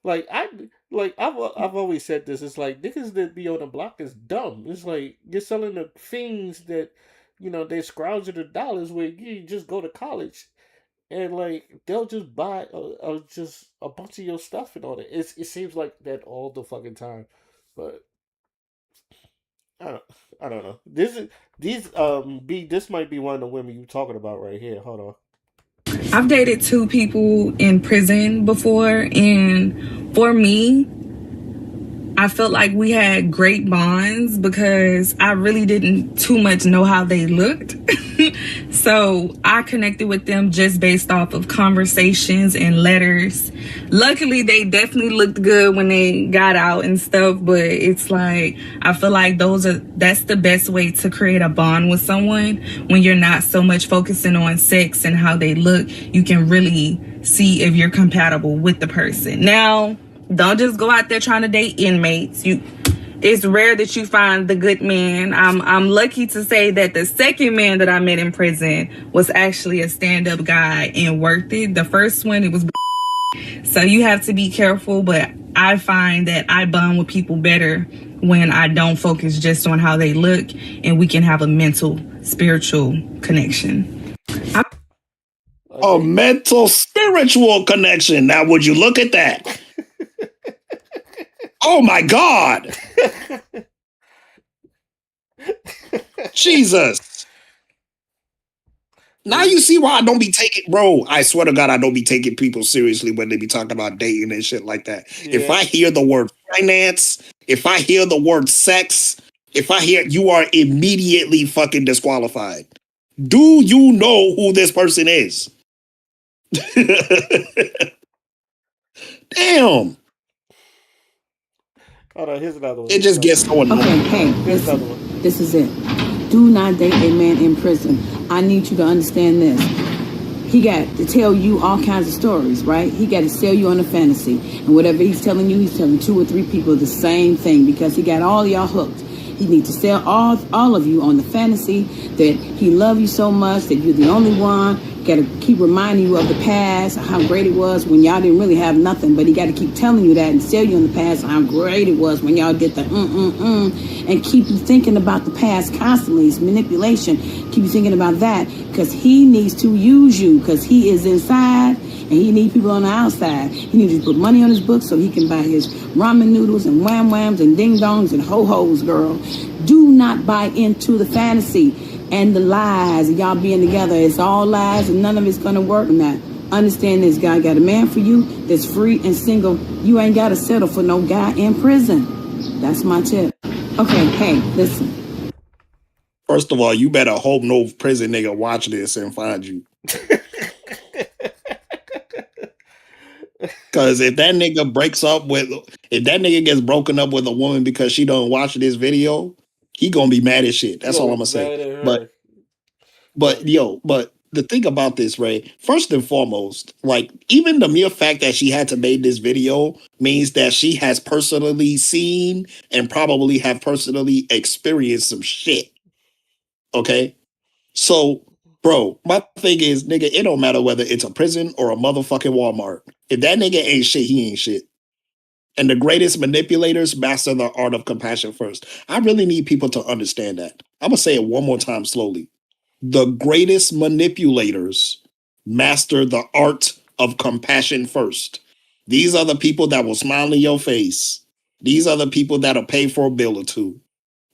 I've always said this. It's like niggas that be on the block is dumb. It's like you're selling the things that they scrounge the dollars where you just go to college and like they'll just buy just a bunch of your stuff and all that. It seems like that all the fucking time, but I don't I don't know. This might be one of the women you talking about right here. Hold on. I've dated two people in prison before, and for me, I felt like we had great bonds because I really didn't too much know how they looked. So I connected with them just based off of conversations and letters. Luckily, they definitely looked good when they got out and stuff, but it's like, I feel like that's the best way to create a bond with someone when you're not so much focusing on sex and how they look. You can really see if you're compatible with the person. Now, don't just go out there trying to date inmates. It's rare that you find the good man. I'm lucky to say that the second man that I met in prison was actually a stand-up guy and worked it. The first one, it was so you have to be careful, but I find that I bond with people better when I don't focus just on how they look and we can have a mental, spiritual connection. A mental spiritual connection. Now, would you look at that? Oh my God. Jesus. Now you see why I don't be taking, bro. I swear to God, I don't be taking people seriously when they be talking about dating and shit like that. Yeah. If I hear the word finance, if I hear the word sex, if I hear, you are immediately fucking disqualified. Do you know who this person is? Damn. Hold on, here's another one. It just gets so annoying. Okay, hey, listen, this is it. Do not date a man in prison. I need you to understand this. He got to tell you all kinds of stories, right? He got to sell you on a fantasy. And whatever he's telling you, he's telling 2 or 3 people the same thing because he got all y'all hooked. He needs to sell all of you on the fantasy that he loves you so much, that you're the only one. Got to keep reminding you of the past, how great it was when y'all didn't really have nothing. But he got to keep telling you that and sell you on the past, how great it was when y'all did the and keep you thinking about the past constantly. It's manipulation. Keep you thinking about that because he needs to use you because he is inside and he needs people on the outside. He needs to put money on his books so he can buy his ramen noodles and wham whams and ding dongs and ho hos, girl. Do not buy into the fantasy and the lies. Y'all being together, it's all lies and none of it's gonna work. Now, understand this, guy got a man for you that's free and single. You ain't gotta settle for no guy in prison. That's my tip. Okay, hey, listen. First of all, you better hope no prison nigga watch this and find you. Because if that nigga gets broken up with a woman because she don't watch this video, he gonna be mad as shit. That's all I'm gonna say. But the thing about this, Ray, first and foremost, like even the mere fact that she had to make this video means that she has personally seen and probably have personally experienced some shit. Okay? So, bro, my thing is, nigga, it don't matter whether it's a prison or a motherfucking Walmart. If that nigga ain't shit, he ain't shit. And the greatest manipulators master the art of compassion first. I really need people to understand that. I'm going to say it one more time slowly. The greatest manipulators master the art of compassion first. These are the people that will smile in your face. These are the people that'll pay for a bill or two.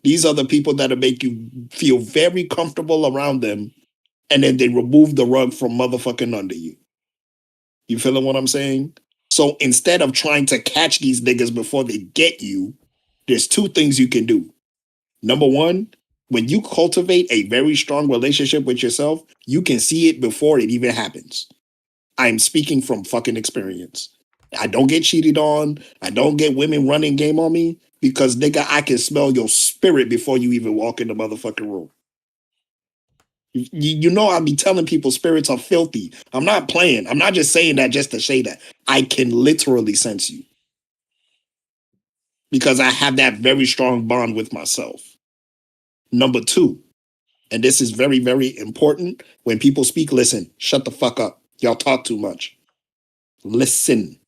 These are the people that'll make you feel very comfortable around them. And then they remove the rug from motherfucking under you. You feeling what I'm saying? So instead of trying to catch these niggas before they get you, there's 2 things you can do. Number 1, when you cultivate a very strong relationship with yourself, you can see it before it even happens. I'm speaking from fucking experience. I don't get cheated on. I don't get women running game on me because, nigga, I can smell your spirit before you even walk in the motherfucking room. You know, I be telling people spirits are filthy. I'm not playing. I'm not just saying that just to say that. I can literally sense you because I have that very strong bond with myself. Number 2, and this is very, very important. When people speak, listen, shut the fuck up. Y'all talk too much. Listen.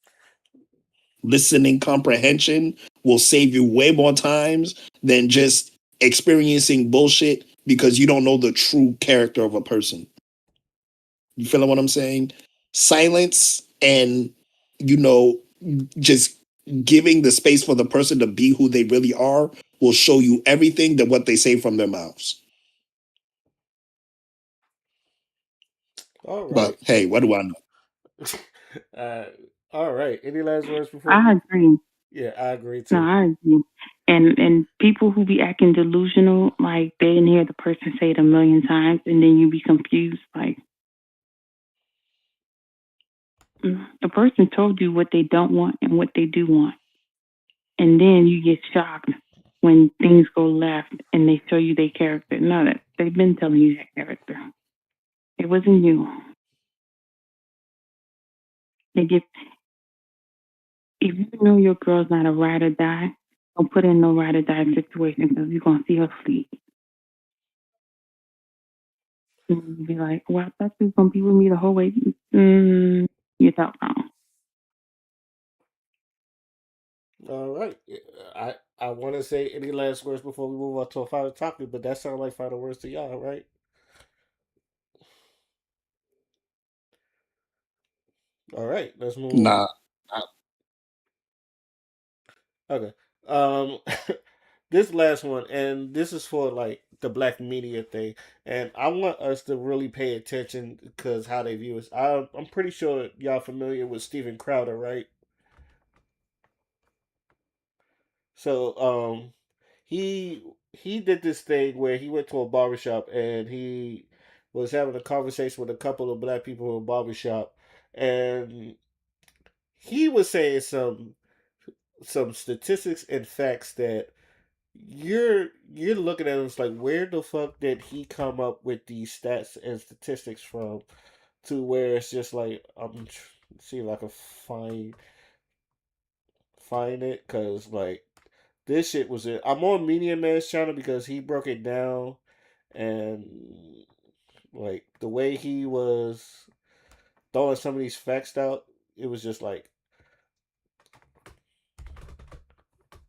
Listening comprehension will save you way more times than just experiencing bullshit because you don't know the true character of a person. You feeling what I'm saying? Silence and, just giving the space for the person to be who they really are will show you everything than what they say from their mouths. All right. But hey, what do I know? All right. Any last words before? I agree. Yeah, I agree No, too. I agree. And people who be acting delusional, like they didn't hear the person say it a million times, and then you be confused. Like the person told you what they don't want and what they do want, and then you get shocked when things go left and they show you their character. No, that they've been telling you that character. It wasn't you. They get if you know your girl's not a ride or die, don't put in no ride or die situation because you're gonna see her flee. And you be like, well, I thought you was gonna be with me the whole way. You thought wrong. All right. I want to say any last words before we move on to a final topic, but that sounds like final words to y'all, right? All right. Let's move on. Nah. Okay. Um, this last one, and this is for like the black media thing, and I want us to really pay attention because how they view us. I'm pretty sure y'all familiar with Steven Crowder, right? So he he did this thing where he went to a barbershop and he was having a conversation with a couple of black people in a barbershop, and he was saying some statistics and facts that you're looking at it, it's like where the fuck did he come up with these stats and statistics from, to where it's just like see if I can find it because like this shit was it. I'm on Media Man's channel because he broke it down, and like the way he was throwing some of these facts out, it was just like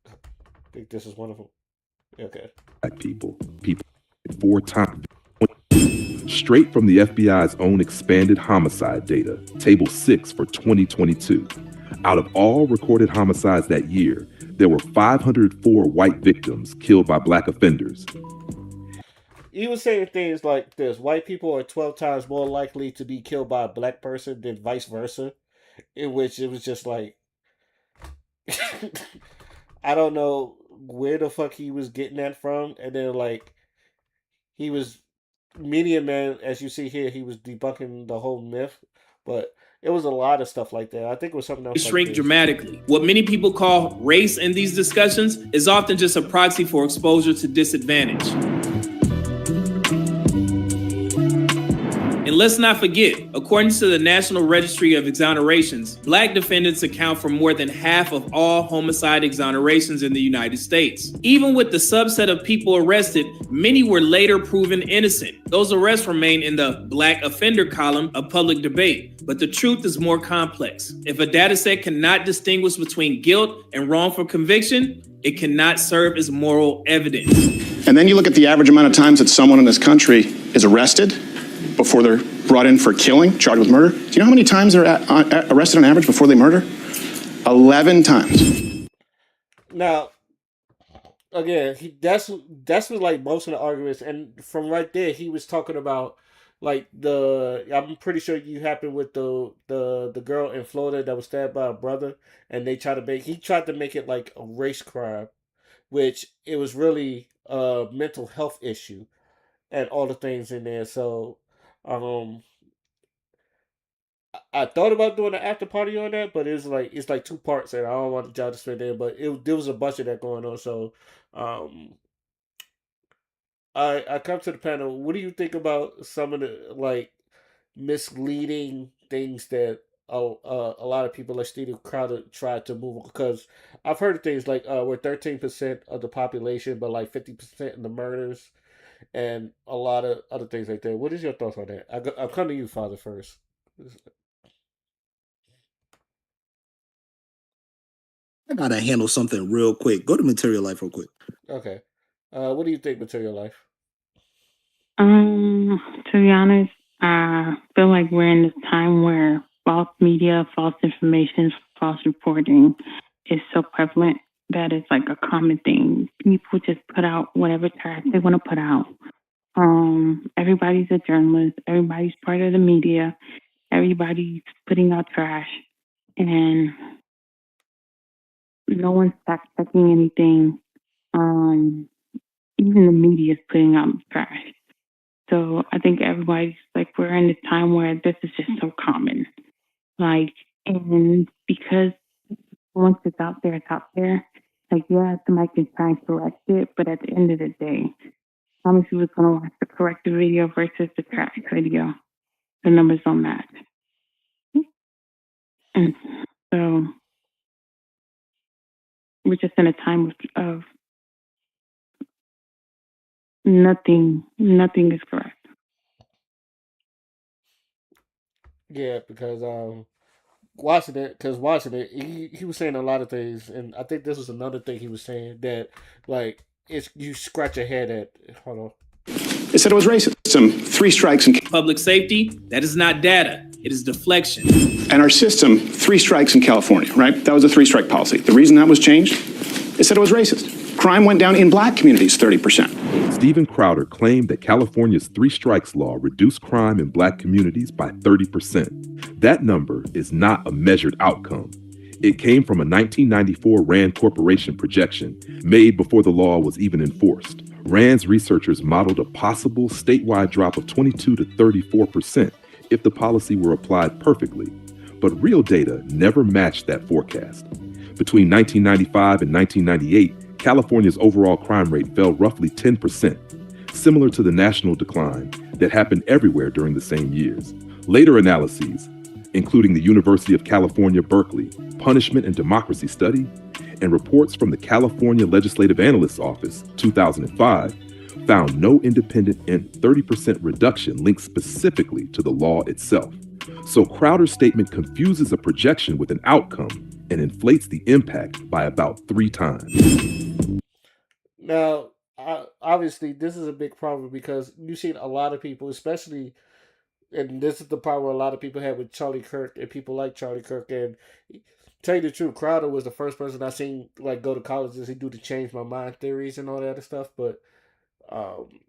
I think this is one of them. Okay. Black people 4 times. Straight from the FBI's own expanded homicide data, Table 6 for 2022. Out of all recorded homicides that year, there were 504 white victims killed by black offenders. He was saying things like this: white people are 12 times more likely to be killed by a black person than vice versa. In which it was just like, I don't know where the fuck he was getting that from. And then, like, he was, Media Man, as you see here, he was debunking the whole myth. But it was a lot of stuff like that. I think it was something else. Shrink dramatically. What many people call race in these discussions is often just a proxy for exposure to disadvantage. And let's not forget, according to the National Registry of Exonerations, black defendants account for more than half of all homicide exonerations in the United States. Even with the subset of people arrested, many were later proven innocent. Those arrests remain in the black offender column of public debate, but the truth is more complex. If a data set cannot distinguish between guilt and wrongful conviction, it cannot serve as moral evidence. And then you look at the average amount of times that someone in this country is arrested before they're brought in for killing, charged with murder. Do you know how many times they're arrested on average before they murder? 11 times. Now, again, that's what like most of the arguments, and from right there, he was talking about like I'm pretty sure you happened with the girl in Florida that was stabbed by a brother, and he tried to make it like a race crime, which it was really a mental health issue, and all the things in there. So, um, I thought about doing an after party on that, but it's like 2 parts, and I don't want the job to spend there. But there was a bunch of that going on. So, um, I come to the panel. What do you think about some of the like misleading things that a lot of people like Steve Crowder tried to move? Because I've heard of things like we're 13% of the population, but like 50% in the murders, and a lot of other things like that. What is your thoughts on that? I'll come to you, Father, first. I gotta handle something real quick. Go to Material Life real quick. Okay. What do you think, Material Life? To be honest, I feel like we're in this time where false media, false information, false reporting is so prevalent that it's like a common thing. People just put out whatever trash they want to put out. Everybody's a journalist. Everybody's part of the media. Everybody's putting out trash, and no one's fact checking anything. Even the media is putting out trash. So I think everybody's like, we're in this time where this is just so common. Like, and because once it's out there, it's out there. Like, yeah, somebody can try and correct it, but at the end of the day, how many people going to watch the corrected video versus the trash video? The numbers don't match. And so we're just in a time of nothing is correct. Yeah, because watching it, he was saying a lot of things, and I think this was another thing he was saying that like it's you scratch your head at. Hold on. It said it was racism. 3 strikes and Public safety, that is not data. It is deflection. and our system, 3 strikes in California, right? That was a 3-strike policy. The reason that was changed, it said it was racist. Crime went down in black communities 30%. Steven Crowder claimed that California's 3 strikes law reduced crime in black communities by 30%. That number is not a measured outcome. It came from a 1994 Rand Corporation projection made before the law was even enforced. Rand's researchers modeled a possible statewide drop of 22 to 34% if the policy were applied perfectly. But real data never matched that forecast. Between 1995 and 1998, California's overall crime rate fell roughly 10%, similar to the national decline that happened everywhere during the same years. Later analyses, including the University of California, Berkeley Punishment and Democracy Study, and reports from the California Legislative Analyst's Office, 2005, found no independent and 30% reduction linked specifically to the law itself. So Crowder's statement confuses a projection with an outcome and inflates the impact by about 3 times. Now, obviously, this is a big problem because you've seen a lot of people, especially, and this is the problem a lot of people had with Charlie Kirk and people like Charlie Kirk. And tell you the truth, Crowder was the first person I seen like go to colleges he do to change my mind theories and all that other stuff. But um,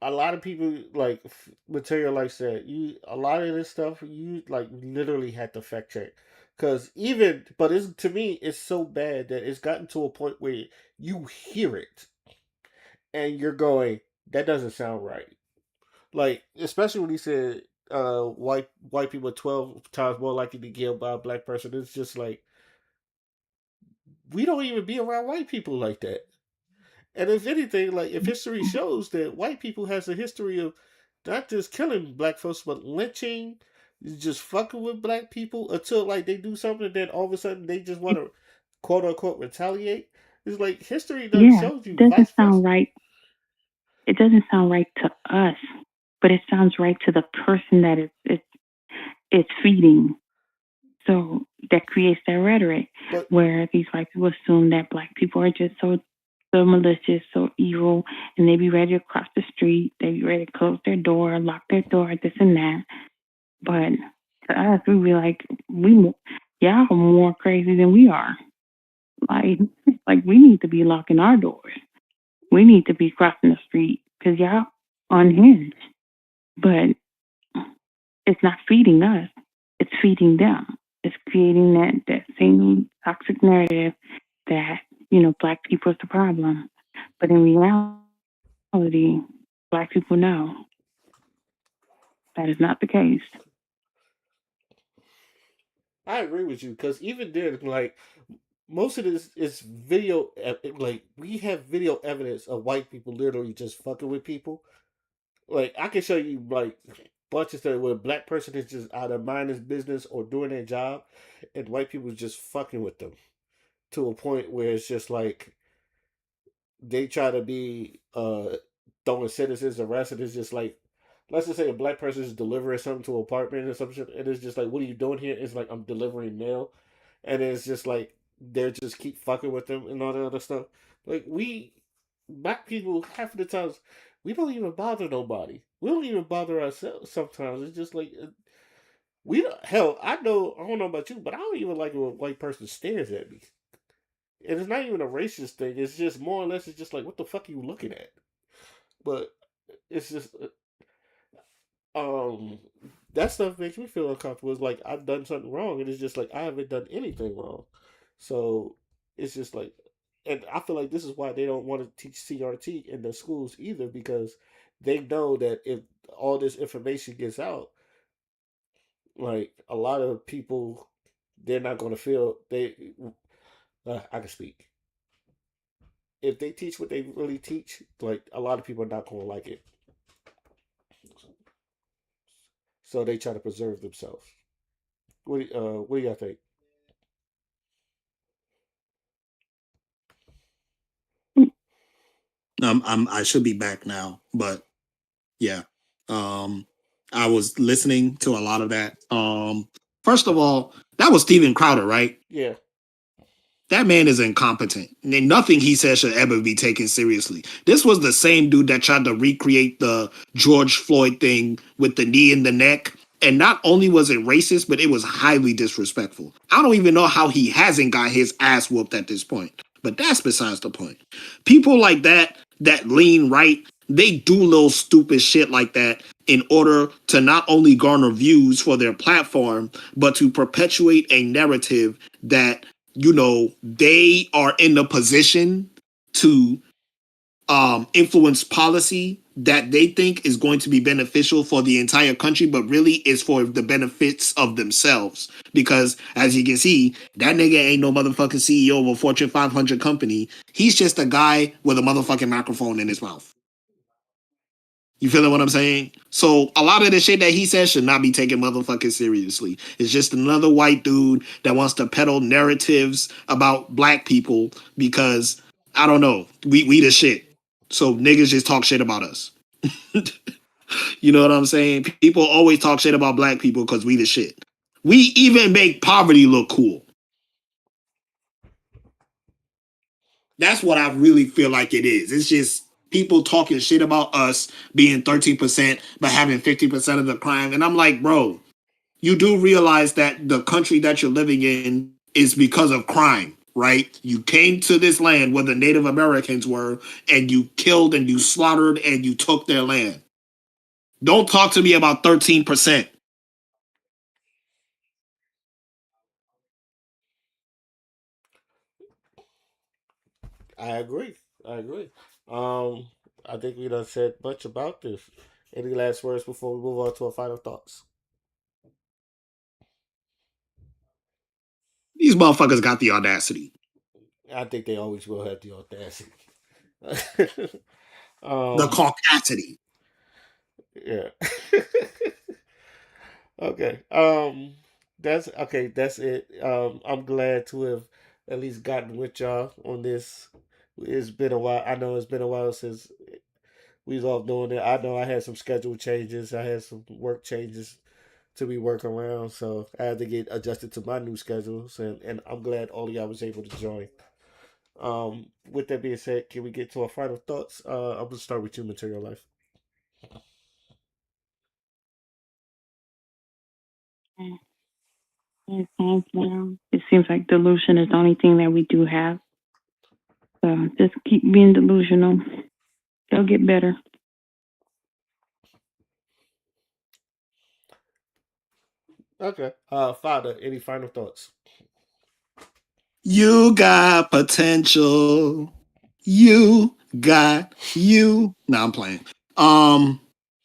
a lot of people like material like said you a lot of this stuff you like literally had to fact check because even but it's to me it's so bad that it's gotten to a point where you hear it and you're going that doesn't sound right, like especially when he said white people are 12 times more likely to get killed by a black person. It's just like we don't even be around white people like that. And if anything, like if history shows that white people has a history of not just killing black folks, but lynching, just fucking with black people until like they do something, then all of a sudden they just want to quote unquote retaliate. It's like history doesn't Yeah, show you doesn't vice versa. sound right. It doesn't sound right to us, but it sounds right to the person that it's feeding. So that creates that rhetoric where these white people assume that black people are just so malicious, so evil, and they be ready to cross the street. They be ready to close their door, lock their door, this and that. But to us, we be like, y'all are more crazy than we are. Like we need to be locking our doors. We need to be crossing the street because y'all unhinged. But it's not feeding us. It's feeding them. It's creating that same toxic narrative that, black people is the problem. But in reality, black people know that is not the case. I agree with you because even then, like most of this is video. Like we have video evidence of white people literally just fucking with people. Like I can show you like bunch of stuff where a black person is just out of minding business or doing their job, and white people just fucking with them to a point where it's just like they try to be throwing citizens arrest, and it's just like let's just say a black person is delivering something to an apartment or something, and it's just like, what are you doing here? It's like I'm delivering mail, and it's just like they're just keep fucking with them and all that other stuff. Like we black people half of the times we don't even bother nobody. We don't even bother ourselves sometimes. It's just like we don't hell, I don't know about you, but I don't even like it when a white person stares at me. And it's not even a racist thing. It's just more or less it's just like what the fuck are you looking at? But it's just um that stuff makes me feel uncomfortable. It's like I've done something wrong and it's just like I haven't done anything wrong. So it's just like, and I feel like this is why they don't want to teach CRT in the schools either, because they know that if all this information gets out, like a lot of people, they're not going to feel they. I can speak. If they teach what they really teach, like a lot of people are not going to like it. So they try to preserve themselves. What do y'all think? I should be back now, but yeah. Um, I was listening to a lot of that. First of all, that was Steven Crowder, right? Yeah. That man is incompetent. And nothing he says should ever be taken seriously. This was the same dude that tried to recreate the George Floyd thing with the knee in the neck. And not only was it racist, but it was highly disrespectful. I don't even know how he hasn't got his ass whooped at this point. But that's besides the point. People like that, that lean right, they do little stupid shit like that in order to not only garner views for their platform, but to perpetuate a narrative that, you know, they are in a position to influence policy that they think is going to be beneficial for the entire country, but really is for the benefits of themselves. Because as you can see, that nigga ain't no motherfucking CEO of a Fortune 500 company. He's just a guy with a motherfucking microphone in his mouth. You feeling what I'm saying? So a lot of the shit that he says should not be taken motherfucking seriously. It's just another white dude that wants to peddle narratives about black people because I don't know, we the shit. So niggas just talk shit about us. You know what I'm saying? People always talk shit about black people because we the shit. We even make poverty look cool. That's what I really feel like it is. It's just people talking shit about us being 13%, but having 50% of the crime. And I'm like, bro, you do realize that the country that you're living in is because of crime, right? You came to this land where the Native Americans were, and you killed and you slaughtered and you took their land. Don't talk to me about 13%. I agree. I agree. Um, I think we done said much about this. Any last words before we move on to our final thoughts? These motherfuckers got the audacity. I think they always will have the audacity. The um, caucasity. yeah. Okay. That's okay. That's it. I'm glad to have at least gotten with y'all on this. It's been a while. I know it's been a while since we was all doing it. I know I had some schedule changes. I had some work changes to be working around, so I had to get adjusted to my new schedules. And I'm glad all of y'all was able to join. With that being said, can we get to our final thoughts? I'm gonna start with you, Material Life. It seems like delusion is the only thing that we do have. So just keep being delusional. They'll get better. Okay. Father, any final thoughts? You got potential. You got you. Nah, I'm playing. Um,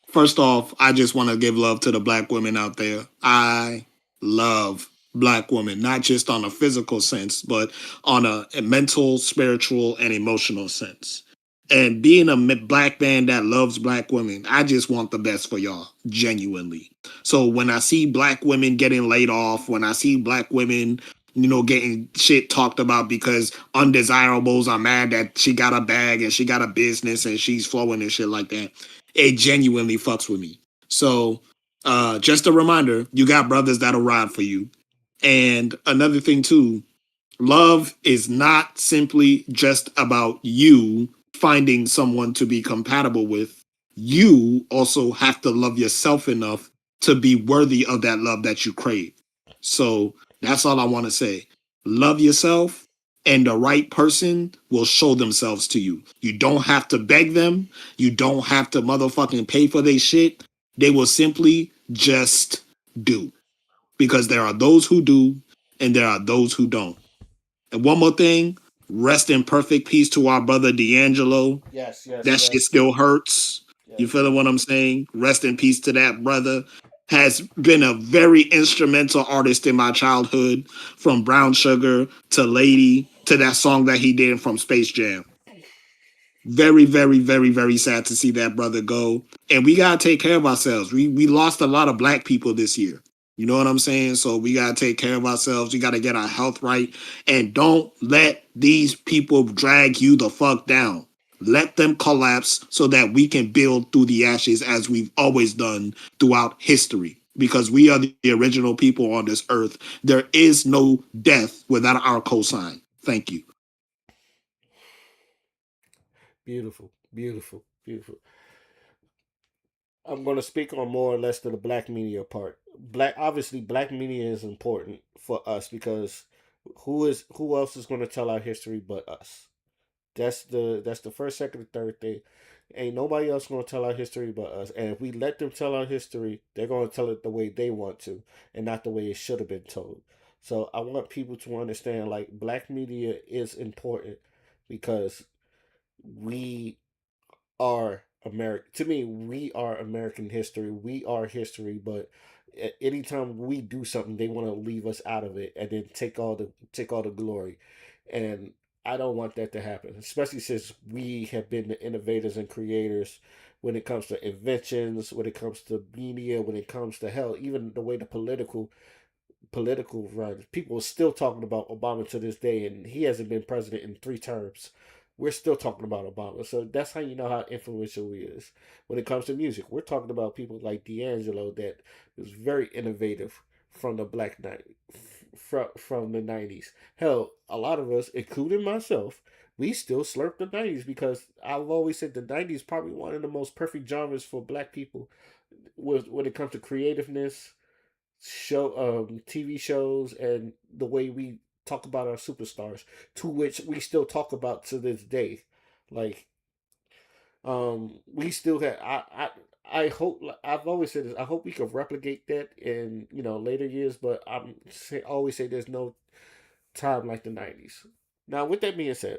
First off, I just want to give love to the black women out there. I love black women, not just on a physical sense, but on a mental, spiritual, and emotional sense. And being a black man that loves black women, I just want the best for y'all, genuinely. So when I see black women getting laid off, when I see black women, you know, getting shit talked about because undesirables are mad that she got a bag and she got a business and she's flowing and shit like that, it genuinely fucks with me. So just a reminder, you got brothers that'll ride for you. And another thing too, love is not simply just about you finding someone to be compatible with. You also have to love yourself enough to be worthy of that love that you crave. So that's all I want to say. Love yourself, and the right person will show themselves to you. You don't have to beg them. You don't have to motherfucking pay for their shit. They will simply just do. Because there are those who do, and there are those who don't. And one more thing, rest in perfect peace to our brother D'Angelo. Yes, yes, That shit yes, still hurts. You yes. feeling what I'm saying? Rest in peace to that brother. Has been a very instrumental artist in my childhood, from Brown Sugar to Lady to that song that he did from Space Jam. Very, very, very, very sad to see that brother go. And we gotta take care of ourselves. We lost a lot of black people this year. You know what I'm saying? So we gotta take care of ourselves. We gotta get our health right. And don't let these people drag you the fuck down. Let them collapse so that we can build through the ashes as we've always done throughout history. Because we are the original people on this earth. There is no death without our cosign. Thank you. Beautiful, beautiful, beautiful. I'm going to speak on more or less to the black media part. Obviously, black media is important for us because who else is going to tell our history but us? That's the first, second, and third thing. Ain't nobody else going to tell our history but us. And if we let them tell our history, they're going to tell it the way they want to, and not the way it should have been told. So I want people to understand, like, black media is important because we are American. To me, we are American history. We are history. But anytime we do something, they want to leave us out of it and then take all the glory. And I don't want that to happen, especially since we have been the innovators and creators when it comes to inventions, when it comes to media, when it comes to hell, even the way the political run. People are still talking about Obama to this day, and he hasn't been president in 3 terms. We're still talking about Obama. So that's how you know how influential he is. When it comes to music, we're talking about people like D'Angelo that was very innovative from the black night from the 90s. Hell, a lot of us, including myself, we still slurp the 90s because I've always said the 90s probably one of the most perfect genres for black people when it comes to creativeness, TV shows, and the way we talk about our superstars, to which we still talk about to this day. Like, we still have. I hope. I've always said this. I hope we can replicate that in later years. But always say there's no time like the '90s. Now, with that being said,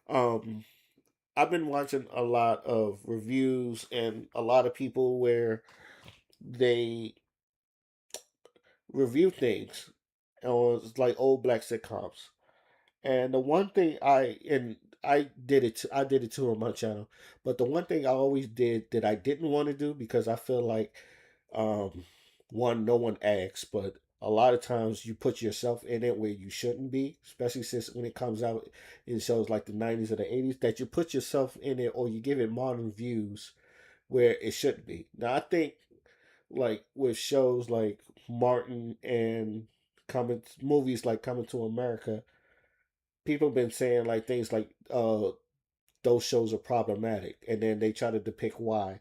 um, I've been watching a lot of reviews and a lot of people where they review things on like old black sitcoms. And the one thing I did it too on my channel. But the one thing I always did that I didn't want to do because I feel like um one, no one asks, but a lot of times you put yourself in it where you shouldn't be, especially since when it comes out in shows like the 90s or the 80s, that you put yourself in it or you give it modern views where it shouldn't be. Now I think like with shows like Martin and coming movies like Coming to America, people have been saying like things like those shows are problematic, and then they try to depict why.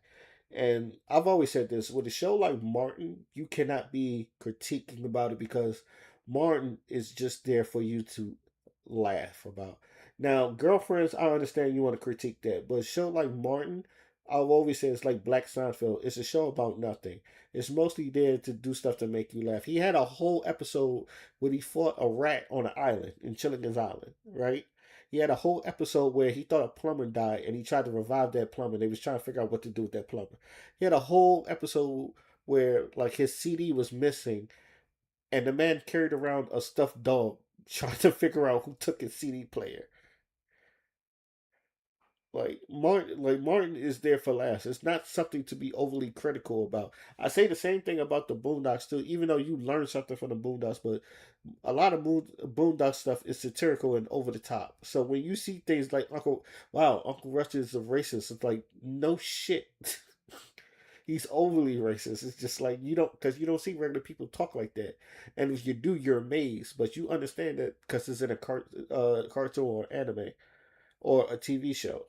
And I've always said this, with a show like Martin, you cannot be critiquing about it because Martin is just there for you to laugh about. Now, Girlfriends, I understand you want to critique that, but a show like Martin, I've always said it's like Black Seinfeld. It's a show about nothing. It's mostly there to do stuff to make you laugh. He had a whole episode where he fought a rat on an island in Chilligan's Island, right? He had a whole episode where he thought a plumber died and he tried to revive that plumber. They was trying to figure out what to do with that plumber. He had a whole episode where like his CD was missing and the man carried around a stuffed dog trying to figure out who took his CD player. Like Martin is there for laughs. It's not something to be overly critical about. I say the same thing about the Boondocks too, even though you learn something from the Boondocks, but a lot of Boondock stuff is satirical and over the top. So when you see things like Uncle Rush is a racist, it's like no shit. He's overly racist. It's just like because you don't see regular people talk like that, and if you do, you're amazed. But you understand that because it's in a cartoon or anime or a TV show.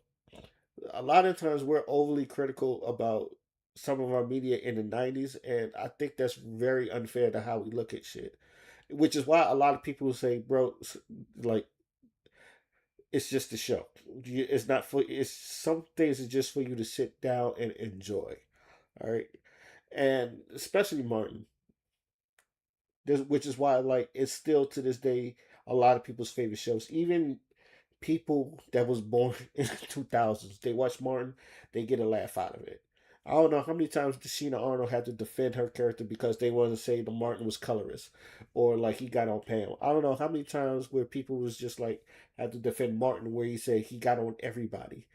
A lot of times we're overly critical about some of our media in the 90s, and I think that's very unfair to how we look at shit, which is why a lot of people say, bro, like, it's just a show. It's not for, it's some things are just for you to sit down and enjoy. All right. And especially Martin. which is why like it's still to this day a lot of people's favorite shows. Even people that was born in the 2000s, they watch Martin, they get a laugh out of it. I don't know how many times Sheena Arnold had to defend her character because they wanted to say the Martin was colorist or like he got on Pam. I don't know how many times where people was just like had to defend Martin where he said he got on everybody.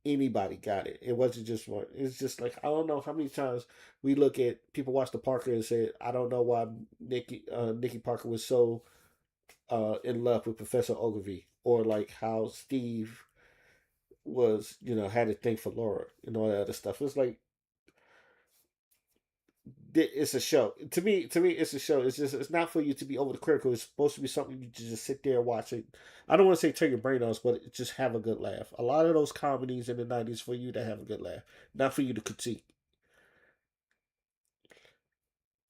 Anybody got it. It wasn't just one. It's just like I don't know how many times we look at people watch the Parker and say I don't know why Nikki Parker was so in love with Professor Ogilvy, or like how Steve was, had a thing for Laura and all that other stuff. It's like it's a show. To me, it's a show. It's not for you to be over the critical. It's supposed to be something you just sit there and watch it. I don't want to say turn your brain off, but just have a good laugh. A lot of those comedies in the '90s for you to have a good laugh, not for you to critique.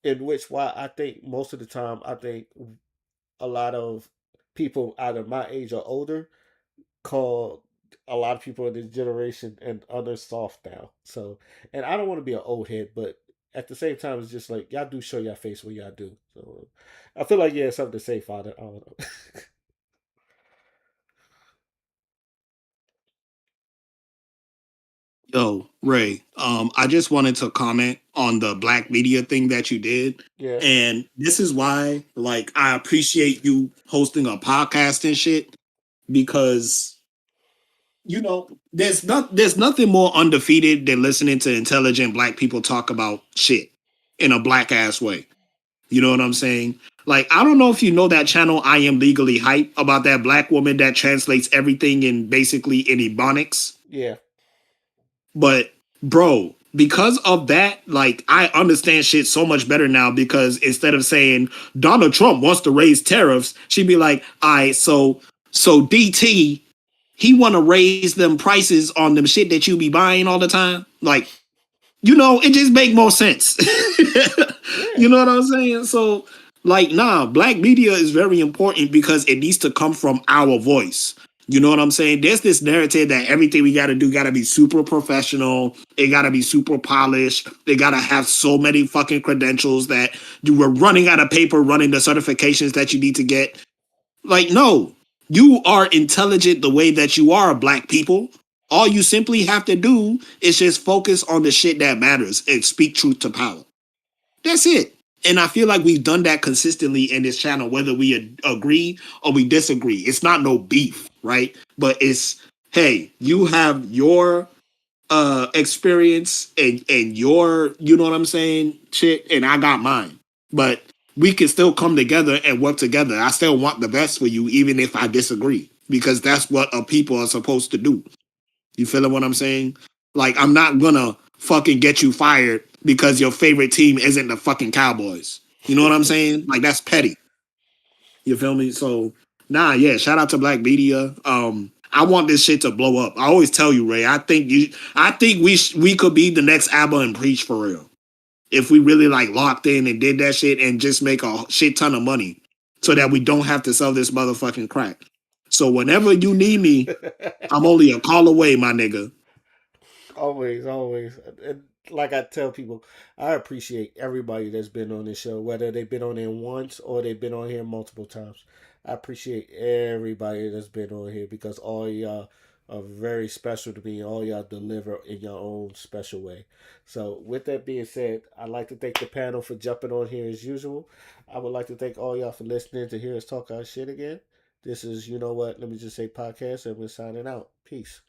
In which why I think most of the time I think a lot of people either my age or older call a lot of people in this generation and others soft now. So, and I don't want to be an old head, but at the same time, it's just like y'all do show your face when y'all do. So, I feel like yeah, something to say, Father. I don't know. Yo, Ray, I just wanted to comment on the black media thing that you did. Yeah, And this is why, like, I appreciate you hosting a podcast and shit because, there's nothing more undefeated than listening to intelligent black people talk about shit in a black ass way. You know what I'm saying? Like, I don't know if you know that channel, I Am Legally Hype, about that black woman that translates everything in basically in Ebonics. yeah, But bro, because of that, like I understand shit so much better now because instead of saying Donald Trump wants to raise tariffs, she'd be like, all right, so DT, he wanna raise them prices on them shit that you be buying all the time. Like, it just make more sense. yeah. You know what I'm saying? So, like, nah, black media is very important because it needs to come from our voice. You know what I'm saying? There's this narrative that everything we got to do got to be super professional. It got to be super polished. They got to have so many fucking credentials that you were running out of paper, running the certifications that you need to get. Like, no, you are intelligent the way that you are, black people. All you simply have to do is just focus on the shit that matters and speak truth to power. That's it. And I feel like we've done that consistently in this channel, whether we agree or we disagree. It's not no beef, right? But it's, hey, you have your experience and your, you know what I'm saying, shit, and I got mine. But we can still come together and work together. I still want the best for you, even if I disagree, because that's what people are supposed to do. You feeling what I'm saying? Like, I'm not gonna fucking get you fired because your favorite team isn't the fucking Cowboys. You know what I'm saying? Like, that's petty. You feel me? So, nah, yeah, shout out to Black Media. I want this shit to blow up. I always tell you, Ray, I think we could be the next ABBA and Preach for real. If we really like locked in and did that shit and just make a shit ton of money so that we don't have to sell this motherfucking crack. So whenever you need me, I'm only a call away, my nigga. Always, always. And like I tell people, I appreciate everybody that's been on this show, whether they've been on here once or they've been on here multiple times. I appreciate everybody that's been on here because all y'all are very special to me. All y'all deliver in your own special way. So, with that being said, I'd like to thank the panel for jumping on here as usual. I would like to thank all y'all for listening to hear us talk our shit again. This is, you know what, let me just say podcast, and we're signing out. Peace.